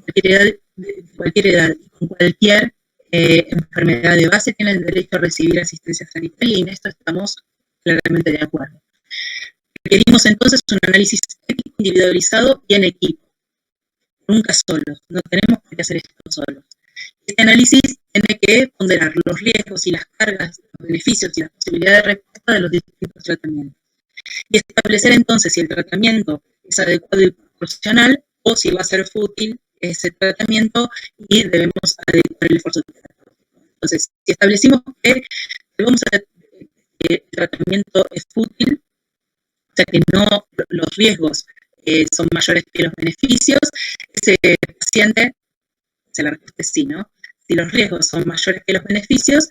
cualquier edad y con cualquier enfermedad de base tienen derecho a recibir asistencia sanitaria, y en esto estamos claramente de acuerdo. Requerimos entonces un análisis ético individualizado y en equipo, nunca solos, no tenemos por qué hacer esto solos. Este análisis tiene que ponderar los riesgos y las cargas, los beneficios y las posibilidades de respuesta de los distintos tratamientos. Y establecer entonces si el tratamiento es adecuado y proporcional o si va a ser fútil ese tratamiento y debemos adecuar el esfuerzo terapéutico. Entonces, si establecimos que el tratamiento es fútil, o sea que no los riesgos son mayores que los beneficios, ese paciente, la respuesta es sí, ¿no? Si los riesgos son mayores que los beneficios,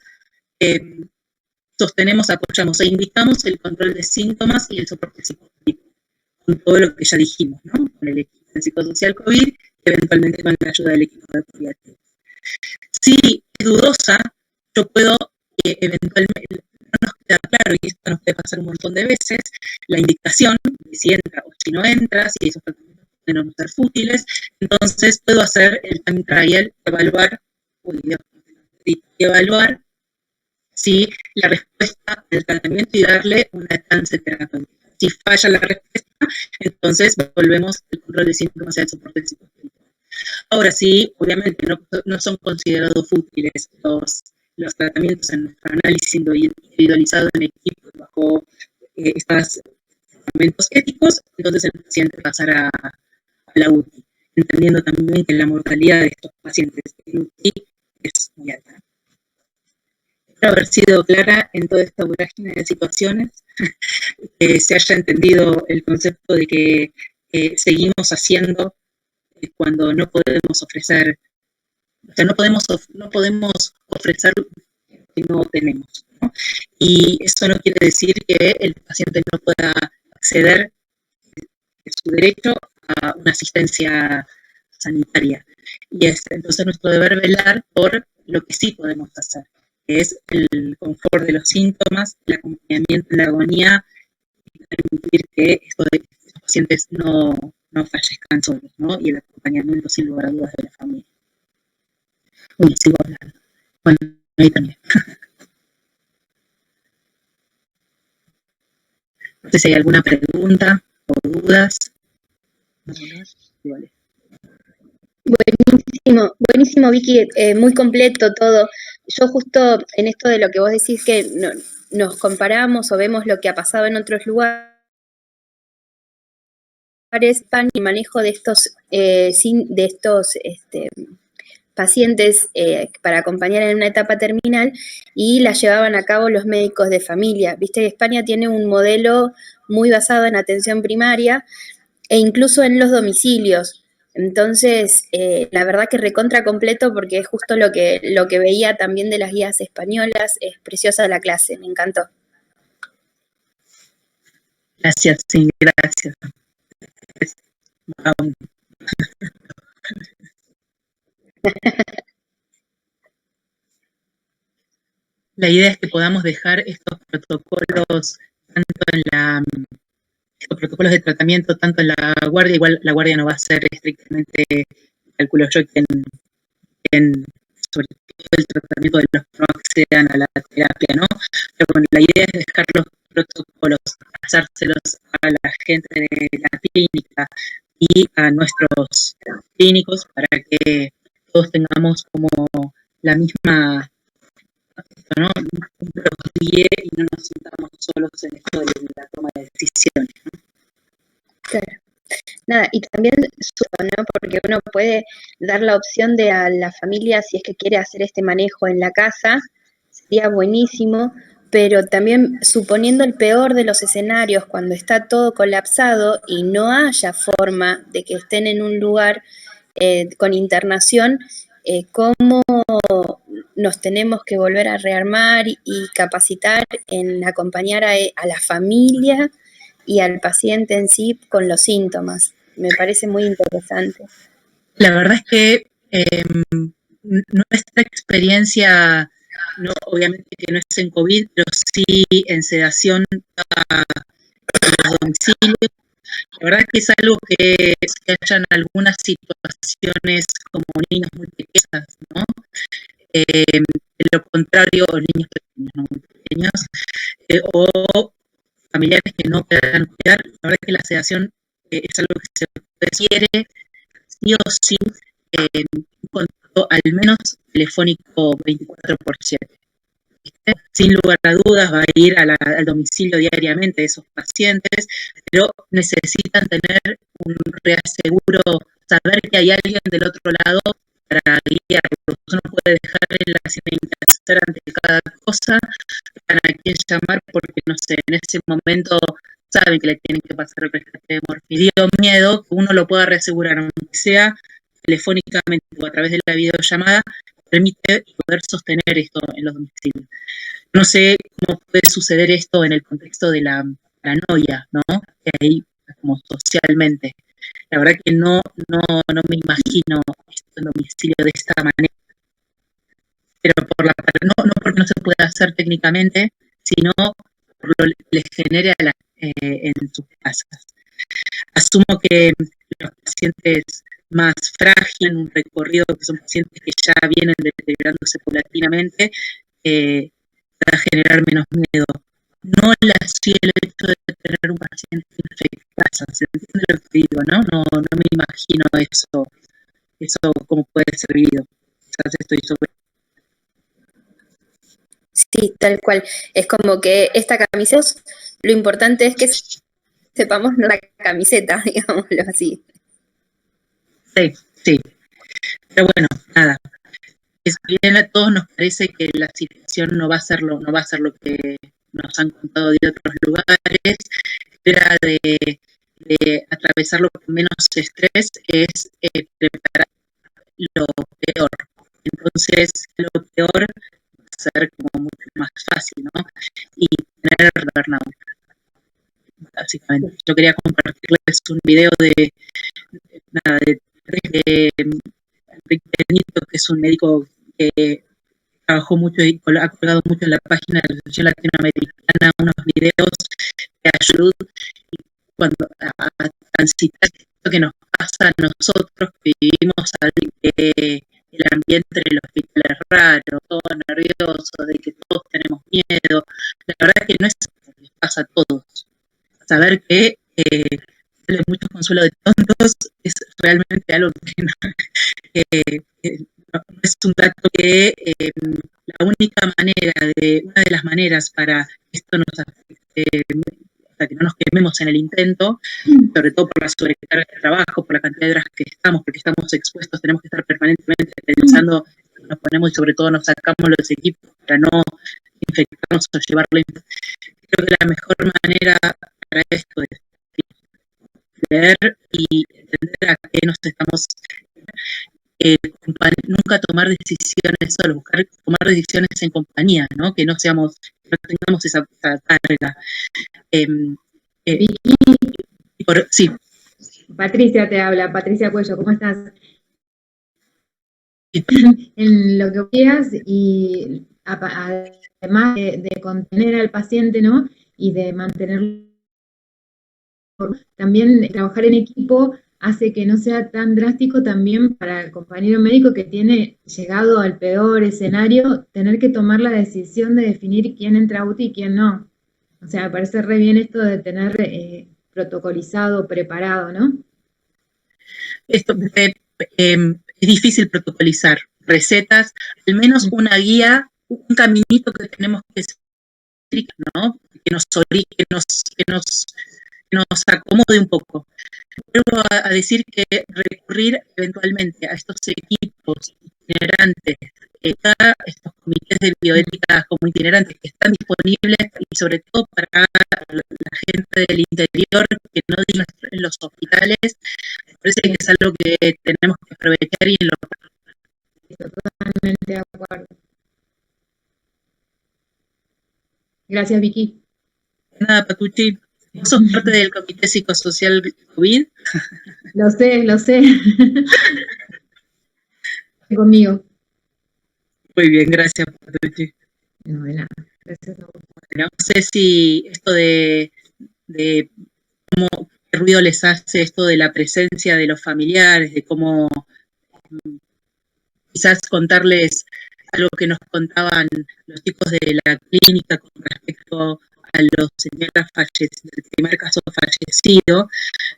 sostenemos, apoyamos e indicamos el control de síntomas y el soporte psicológico, con todo lo que ya dijimos, ¿no? Con el equipo de psicosocial COVID y eventualmente con la ayuda del equipo de pediatría. Si es dudosa, yo puedo eventualmente, no nos queda claro, y esto nos puede pasar un montón de veces, la indicación de si entra o si no entra, si esos tratamientos pueden no ser fútiles, entonces puedo hacer el time trial, evaluar si la respuesta del tratamiento y darle un alcance terapéutico. Si falla la respuesta, entonces volvemos al control de síntomas y al soporte psicológico. Ahora sí, obviamente no son considerados fútiles los tratamientos en nuestro análisis individualizado en equipo bajo estos fundamentos éticos, entonces el paciente pasará a la UTI, entendiendo también que la mortalidad de estos pacientes en UTI es muy alta. Espero haber sido clara en toda esta vorágine de situaciones, que se haya entendido el concepto de que seguimos haciendo cuando no podemos ofrecer, o sea, no podemos ofrecer lo que no tenemos, ¿no? Y eso no quiere decir que el paciente no pueda acceder a su derecho a una asistencia sanitaria. Y es entonces nuestro deber velar por lo que sí podemos hacer, que es el confort de los síntomas, el acompañamiento en la agonía y permitir que estos pacientes no fallezcan solos, ¿no? Y el acompañamiento sin lugar a dudas de la familia. Uy, sigo hablando. Bueno, ahí también. No sé si hay alguna pregunta o dudas. Vale. Buenísimo, Vicky, muy completo todo. Yo justo en esto de lo que vos decís que nos comparamos o vemos lo que ha pasado en otros lugares, y manejo de estos pacientes para acompañar en una etapa terminal, y la llevaban a cabo los médicos de familia. Viste que España tiene un modelo muy basado en atención primaria e incluso en los domicilios. Entonces, la verdad que recontra completo, porque es justo lo que veía también de las guías españolas. Es preciosa la clase, me encantó. Gracias, sí, gracias. Wow. La idea es que podamos dejar estos protocolos estos protocolos de tratamiento tanto en la guardia, igual la guardia no va a ser estrictamente, calculo yo, sobre todo el tratamiento de los que no accedan a la terapia, ¿no? Pero bueno, la idea es dejar los protocolos, pasárselos a la gente de la clínica y a nuestros clínicos para que todos tengamos como la misma, ¿no? Un pie y no nos sintamos solos en esto de la toma de decisiones, ¿no? Claro. Nada, y también, ¿no? Porque uno puede dar la opción de a la familia, si es que quiere hacer este manejo en la casa, sería buenísimo, pero también suponiendo el peor de los escenarios, cuando está todo colapsado y no haya forma de que estén en un lugar con internación, ¿cómo nos tenemos que volver a rearmar y capacitar en acompañar a la familia y al paciente en sí con los síntomas? Me parece muy interesante. La verdad es que nuestra experiencia, no, obviamente que no es en COVID, pero sí en sedación en los domicilios. La verdad que es algo que se hayan algunas situaciones como niños muy pequeños, ¿no? De lo contrario, niños pequeños, no muy pequeños, o familiares que no puedan cuidar. La verdad que la sedación es algo que se requiere sí o sí un contacto al menos telefónico 24/7. Sin lugar a dudas va a ir al domicilio diariamente de esos pacientes, pero necesitan tener un reaseguro, saber que hay alguien del otro lado para guiarlos. Uno puede dejar en la hacer ante cada cosa, para quién llamar, porque no sé, en ese momento saben que le tienen que pasar el rescate de morfina. Dio miedo que uno lo pueda reasegurar, aunque sea telefónicamente o a través de la videollamada, permite poder sostener esto en los domicilios. No sé cómo puede suceder esto en el contexto de la paranoia, ¿no? Que hay como socialmente. La verdad que no me imagino esto en domicilio de esta manera. Pero no porque no se pueda hacer técnicamente, sino por lo que les genere en sus casas. Asumo que los pacientes más frágiles, en un recorrido, que son pacientes que ya vienen deteriorándose paulatinamente, va a generar menos miedo. No la sí el hecho de tener un paciente infectado en casa, ¿se entiende lo que digo, no? No me imagino eso cómo puede ser vivido. Quizás estoy sobre. Sí, tal cual. Es como que esta camiseta, lo importante es que sepamos la camiseta, digámoslo así. Sí. Pero bueno, nada. Es bien, a todos nos parece que la situación no va a ser lo que nos han contado de otros lugares. Era de atravesarlo con menos estrés, es preparar lo peor. Entonces, lo peor va a ser como mucho más fácil, ¿no? Y tener burnout, básicamente. Yo quería compartirles un video de Enrique Benito, que es un médico que trabajó mucho y ha colgado mucho en la página de la Asociación Latinoamericana unos videos de ayuda cuando a transitar esto que nos pasa a nosotros que vivimos el ambiente del hospital es raro, todos nerviosos, de que todos tenemos miedo. La verdad que no es lo que les pasa a todos. Saber que de mucho consuelo de tontos es realmente algo que no es un dato que la única manera, una de las maneras para que esto nos afecte, para que no nos quememos en el intento, sobre todo por la sobrecarga de trabajo, por la cantidad de horas que estamos, porque estamos expuestos, tenemos que estar permanentemente pensando, nos ponemos y sobre todo nos sacamos los equipos para no infectarnos o llevarlo. Creo que la mejor manera para esto es leer y entender a qué nos estamos nunca tomar decisiones solo, buscar tomar decisiones en compañía, ¿no? Que no tengamos esa carga. Sí. Patricia te habla, Patricia Cuello, ¿cómo estás? En lo que veías y además de contener al paciente, ¿no? Y de mantenerlo, también trabajar en equipo hace que no sea tan drástico también para el compañero médico que tiene, llegado al peor escenario, tener que tomar la decisión de definir quién entra a UTI y quién no. O sea, me parece re bien esto de tener protocolizado, preparado, ¿no? Esto es difícil protocolizar recetas, al menos una guía, un caminito que tenemos que seguir, ¿no? Que nos acomode un poco. Vuelvo a decir que recurrir eventualmente a estos equipos itinerantes, estos comités de bioética como itinerantes que están disponibles y sobre todo para la gente del interior que no vive en los hospitales, me parece que es algo que tenemos que aprovechar y en lo totalmente de acuerdo. Gracias, Vicky. Nada, Patucci. ¿Vos sos parte del Comité Psicosocial COVID? Lo sé. Conmigo. Muy bien, gracias, Patricia. No, de nada. Gracias a vos. Bueno, no sé si esto de cómo qué ruido les hace esto de la presencia de los familiares, de cómo quizás contarles algo que nos contaban los chicos de la clínica con respecto a los señoras fallecidos, el primer caso fallecido,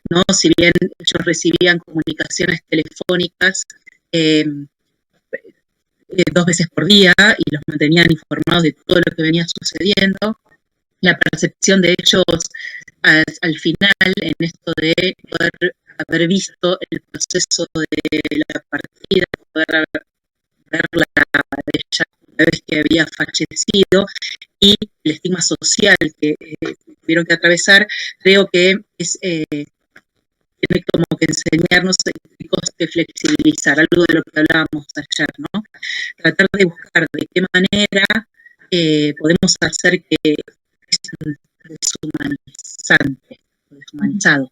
¿no? Si bien ellos recibían comunicaciones telefónicas eh, 2 veces por día y los mantenían informados de todo lo que venía sucediendo, la percepción de ellos al final en esto de poder haber visto el proceso de la partida, poder verla a ella una vez que había fallecido y el estigma social que tuvieron que atravesar, creo que es tiene como que enseñarnos cosas que flexibilizar, algo de lo que hablábamos ayer, ¿no? Tratar de buscar de qué manera podemos hacer que es deshumanizante, deshumanizado.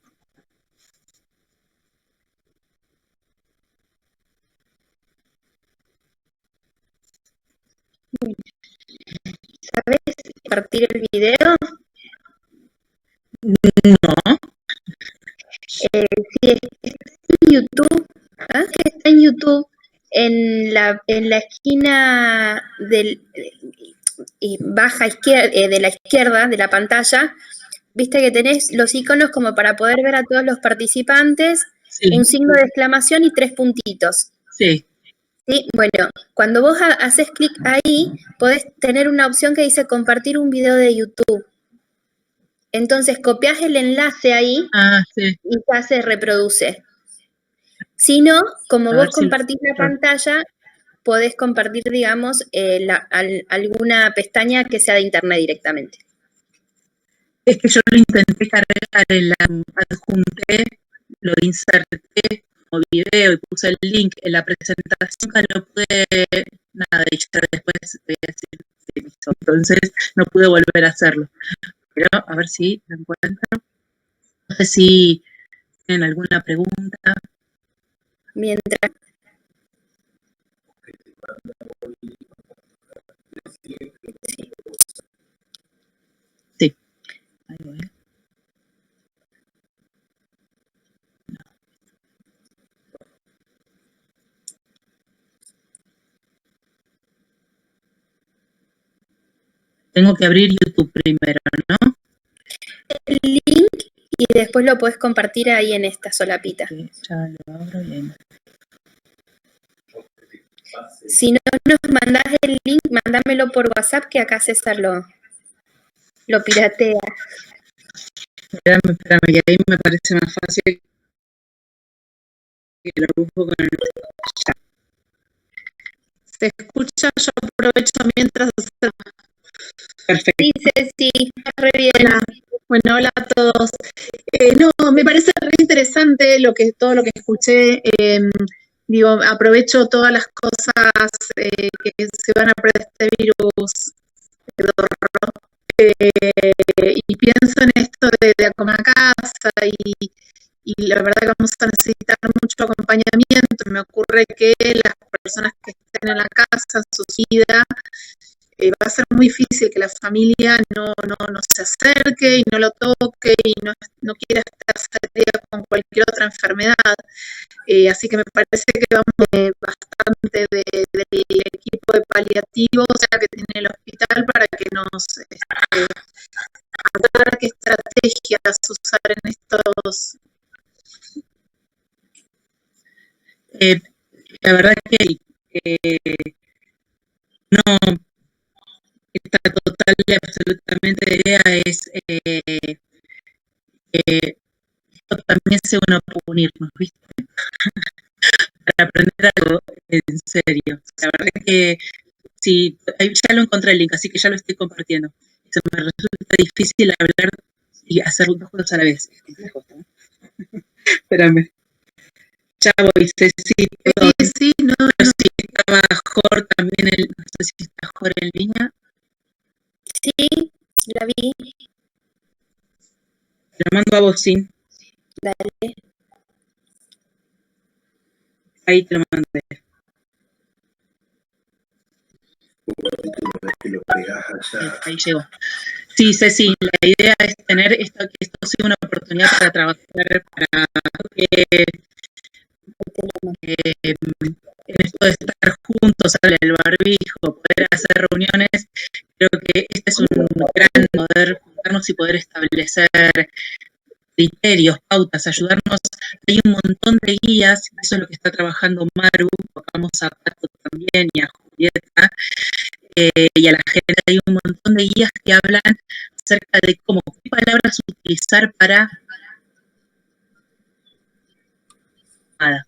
¿Sabes compartir el video? No. Sí, está en YouTube, ¿ah? Que está en YouTube, en la esquina baja izquierda, de la izquierda de la pantalla, viste que tenés los iconos como para poder ver a todos los participantes, Sí. un signo de exclamación y 3 puntitos. Sí. ¿Sí? Bueno, cuando vos haces clic ahí, podés tener una opción que dice compartir un video de YouTube. Entonces copias el enlace ahí Sí. y ya se reproduce. Si no, como A vos ver si compartís la pantalla, podés compartir, digamos, alguna pestaña que sea de internet directamente. Es que yo lo intenté cargar, adjunté, lo inserté como video y puse el link en la presentación, que no pude nada, y ya después voy a decir que hizo. Entonces no pude volver a hacerlo. Pero a ver si lo encuentro. No sé si tienen alguna pregunta. Mientras. Sí. Ahí voy. Tengo que abrir YouTube primero, ¿no? El link y después lo podés compartir ahí en esta solapita. Sí, ya lo abro y ahí. Si no nos mandás el link, mándamelo por WhatsApp, que acá César lo piratea. Espérame, que ahí me parece más fácil que lo busco con el chat. ¿Se escucha? Yo aprovecho mientras. Perfecto. Dice, sí, re bien. Hola. Bueno, hola a todos. No, me parece re interesante todo lo que escuché. Digo, aprovecho todas las cosas que se van a aprender de este virus. Y pienso en esto de como a casa y la verdad que vamos a necesitar mucho acompañamiento. Me ocurre que las personas que estén en la casa, en su vida, va a ser muy difícil que la familia no se acerque y no lo toque y no quiera estar seria con cualquier otra enfermedad. Así que me parece que vamos bastante del equipo de paliativo, o sea, que tiene el hospital, para que nos hablar qué estrategias usar en estos. La verdad que no está total y absolutamente la idea es que esto también sea una unirnos, ¿viste? Para aprender algo en serio. La verdad que sí, ya lo encontré el link, así que ya lo estoy compartiendo. Se me resulta difícil hablar y hacer 2 cosas a la vez. Es complejo, ¿no? Espérame. Ya voy, Ceci. Sí, no. Pero si estaba Jorge también, no sé si está Jorge en línea. Sí, la vi. Lo mando a vos, sí. Dale. Ahí te lo mandé. Ahí llegó. Sí, Ceci, la idea es tener esto, que esto sea una oportunidad para trabajar, para en esto de estar juntos, hablar el barbijo, poder hacer reuniones. Creo que este es un gran poder juntarnos y poder establecer criterios, pautas, ayudarnos. Hay un montón de guías, eso es lo que está trabajando Maru, vamos a Pato también y a Julieta, y a la gente. Hay un montón de guías que hablan acerca de cómo, qué palabras utilizar para nada.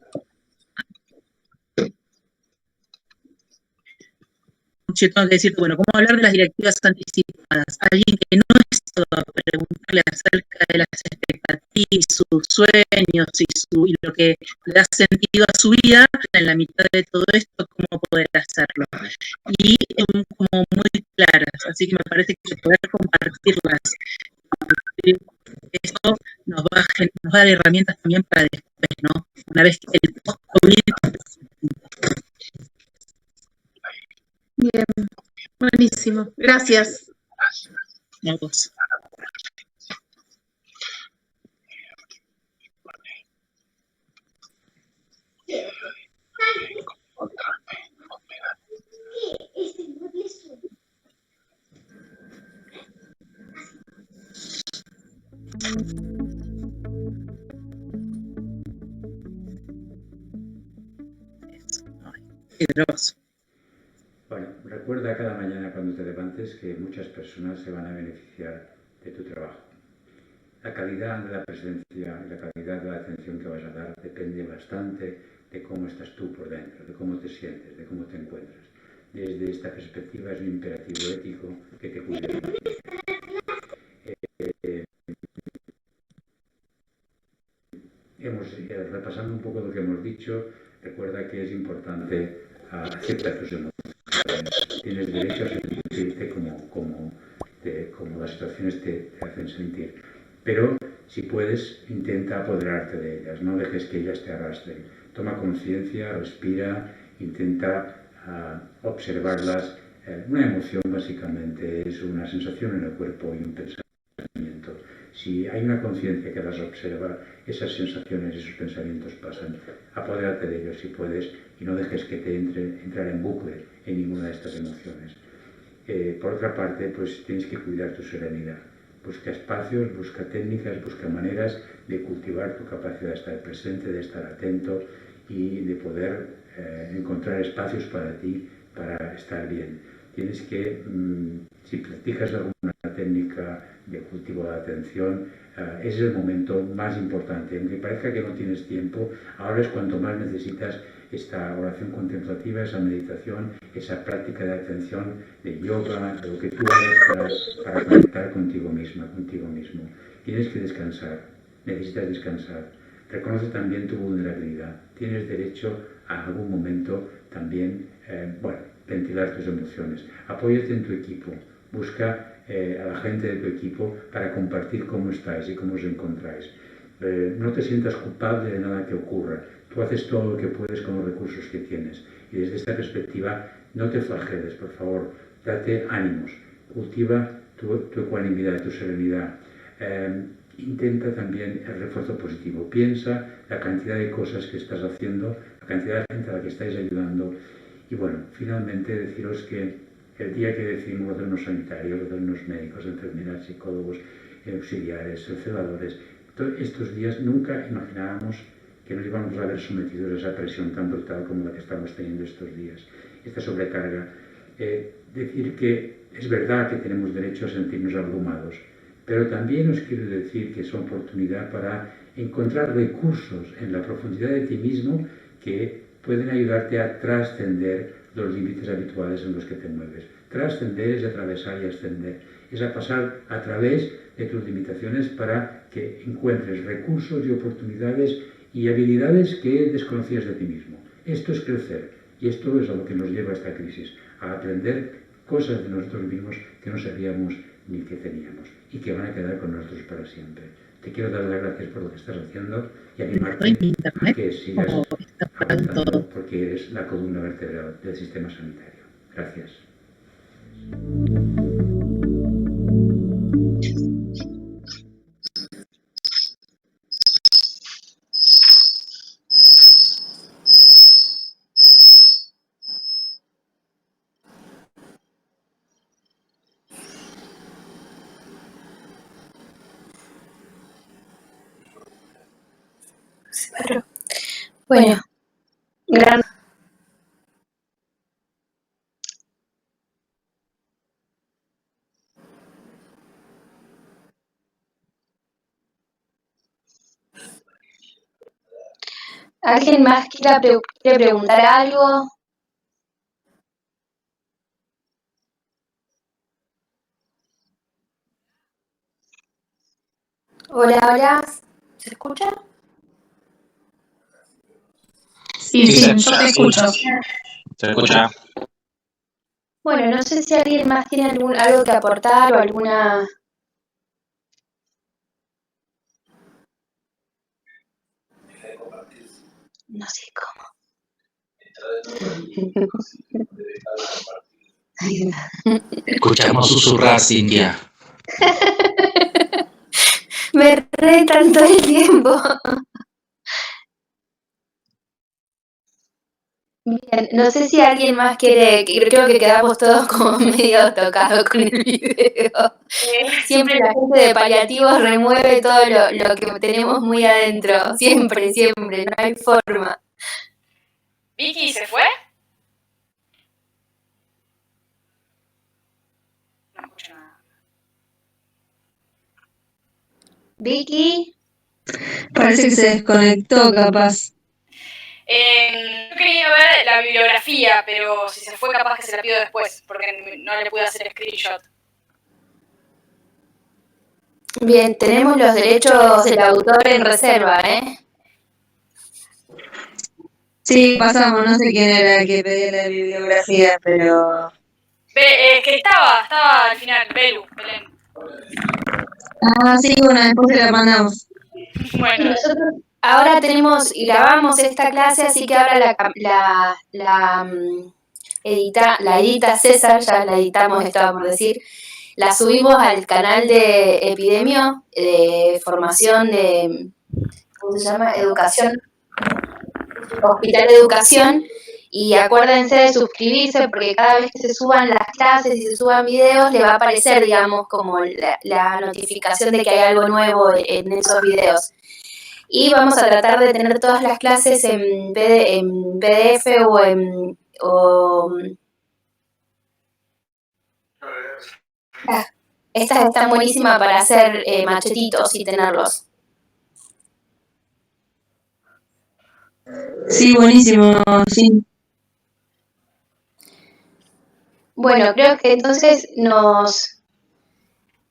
Yo tengo que decirte, bueno, cómo hablar de las directivas anticipadas. Alguien que no es todo a preguntarle acerca de las expectativas, sus sueños y lo que le da sentido a su vida, en la mitad de todo esto, cómo poder hacerlo. Y como muy claras, así que me parece que poder compartirlas, esto nos va a dar herramientas también para después, ¿no? Una vez que el post-COVID. Bien, buenísimo. Gracias. A vos. Bueno, recuerda cada mañana cuando te levantes que muchas personas se van a beneficiar de tu trabajo. La calidad de la presencia y la calidad de la atención que vas a dar depende bastante de cómo estás tú por dentro, de cómo te sientes, de cómo te encuentras. Desde esta perspectiva es un imperativo ético que te cuides. Repasando un poco lo que hemos dicho, recuerda que es importante aceptar tus emociones. Tienes derecho a sentirte como las situaciones te hacen sentir. Pero si puedes, intenta apoderarte de ellas, no dejes que ellas te arrastren. Toma conciencia, respira, intenta observarlas. Una emoción básicamente es una sensación en el cuerpo y un pensamiento. Si hay una conciencia que las observa, esas sensaciones, esos pensamientos pasan. Apodérate de ellos si puedes y no dejes que te entrar en bucle en ninguna de estas emociones. Por otra parte, pues tienes que cuidar tu serenidad. Busca espacios, busca técnicas, busca maneras de cultivar tu capacidad de estar presente, de estar atento y de poder encontrar espacios para ti, para estar bien. Tienes que, si practicas alguna técnica de cultivo de atención, ese es el momento más importante. Aunque parezca que no tienes tiempo, ahora es cuanto más necesitas esta oración contemplativa, esa meditación, esa práctica de atención, de yoga, de lo que tú hagas para conectar contigo misma, contigo mismo. Tienes que descansar, necesitas descansar. Reconoce también tu vulnerabilidad. Tienes derecho a algún momento también, ventilar tus emociones. Apóyate en tu equipo. Busca a la gente de tu equipo para compartir cómo estáis y cómo os encontráis. No te sientas culpable de nada que ocurra. Tú haces todo lo que puedes con los recursos que tienes. Y desde esta perspectiva, no te flageles, por favor. Date ánimos. Cultiva tu ecuanimidad, tu serenidad. Intenta también el refuerzo positivo. Piensa la cantidad de cosas que estás haciendo, la cantidad de gente a la que estáis ayudando. Y bueno, finalmente deciros que el día que decidimos hacernos sanitarios, hacernos médicos, enfermeras, psicólogos, auxiliares, celadores, estos días nunca imaginábamos que nos íbamos a ver sometidos a esa presión tan brutal como la que estamos teniendo estos días, esta sobrecarga. Decir que es verdad que tenemos derecho a sentirnos abrumados, pero también os quiero decir que es una oportunidad para encontrar recursos en la profundidad de ti mismo que pueden ayudarte a trascender los límites habituales en los que te mueves. Trascender es atravesar y ascender, es a pasar a través de tus limitaciones para que encuentres recursos y oportunidades y habilidades que desconocías de ti mismo. Esto es crecer y esto es a lo que nos lleva a esta crisis, a aprender cosas de nosotros mismos que no sabíamos ni que teníamos y que van a quedar con nosotros para siempre. Te quiero dar las gracias por lo que estás haciendo y animarte a que sigas avanzando porque eres la columna vertebral del sistema sanitario. Gracias. Bueno, gran- ¿alguien más quiere preguntar algo? Hola, hola. ¿Se escucha? Sí, yo te escucho. ¿Se escucha? Bueno, no sé si alguien más tiene algo que aportar o alguna... No sé cómo. Escuchamos susurrar, Cintia. Me retan todo el tiempo. Bien, no sé si alguien más quiere, creo que quedamos todos como medio tocados con el video. Siempre la gente de paliativos remueve todo lo que tenemos muy adentro, siempre, no hay forma. ¿Vicky se fue? No escucho nada. Vicky, Parece que se desconectó, capaz. Yo quería ver la bibliografía, pero si se fue capaz que se la pido después, porque no le pude hacer screenshot. bien, tenemos los derechos del autor en reserva, ¿eh? Sí, pasamos, no sé quién era el que pedía la bibliografía, pero... Que estaba al final, Belén. Ah, sí, bueno, después se la mandamos. Bueno, Nosotros ahora tenemos y grabamos esta clase, así que ahora la edita César, ya la editamos, estaba por decir, la subimos al canal de Epidemio, de formación de, ¿cómo se llama? Educación, Hospital de Educación, y acuérdense de suscribirse porque cada vez que se suban las clases y se suban videos, le va a aparecer, digamos, como la notificación de que hay algo nuevo en esos videos. Y vamos a tratar de tener todas las clases en PDF estas están buenísimas para hacer machetitos y tenerlos. Sí, buenísimo, sí. Bueno, creo que entonces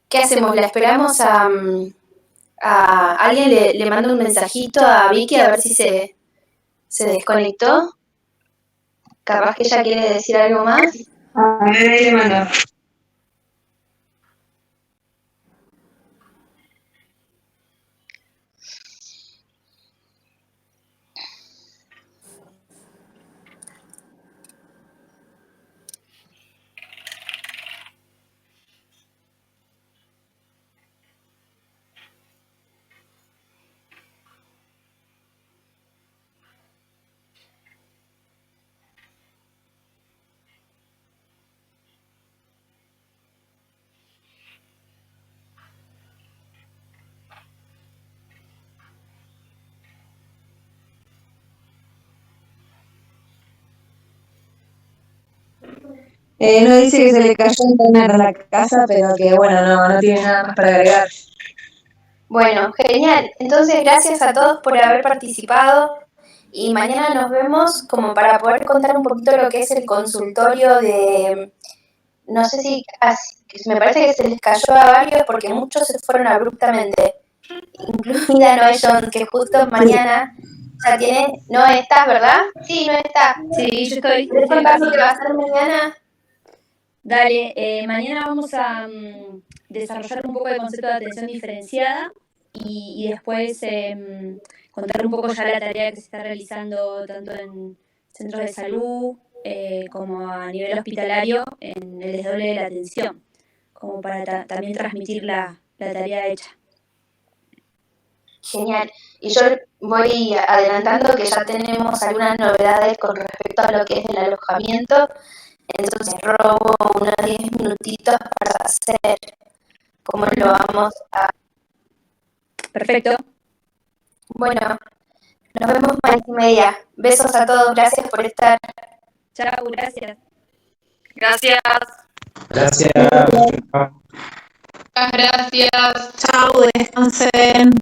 ¿qué hacemos? ¿La esperamos a alguien le manda un mensajito a Vicky a ver si se desconectó? Capaz que ella quiere decir algo más. A ver, ahí le mando. No dice que se le cayó internet a la casa, pero que bueno, no tiene nada más para agregar. Bueno, genial. Entonces, gracias a todos por haber participado y mañana nos vemos como para poder contar un poquito lo que es el consultorio de, no sé si, me parece que se les cayó a varios porque muchos se fueron abruptamente, incluida Noé John, que justo mañana ya tiene, no estás, ¿verdad? Sí, no está. Sí, yo estoy. ¿Querés contar lo que va a hacer mañana? Dale, mañana vamos a desarrollar un poco el concepto de atención diferenciada y después contar un poco ya la tarea que se está realizando tanto en centros de salud como a nivel hospitalario en el desdoble de la atención, como para también transmitir la tarea hecha. Genial. Y yo voy adelantando que ya tenemos algunas novedades con respecto a lo que es el alojamiento. Entonces robo unos 10 minutitos para hacer cómo lo vamos a... Perfecto. Bueno, nos vemos mañana y media. Besos a todos, gracias por estar. Chao, gracias. Gracias. Gracias. Gracias. Chao, descansen.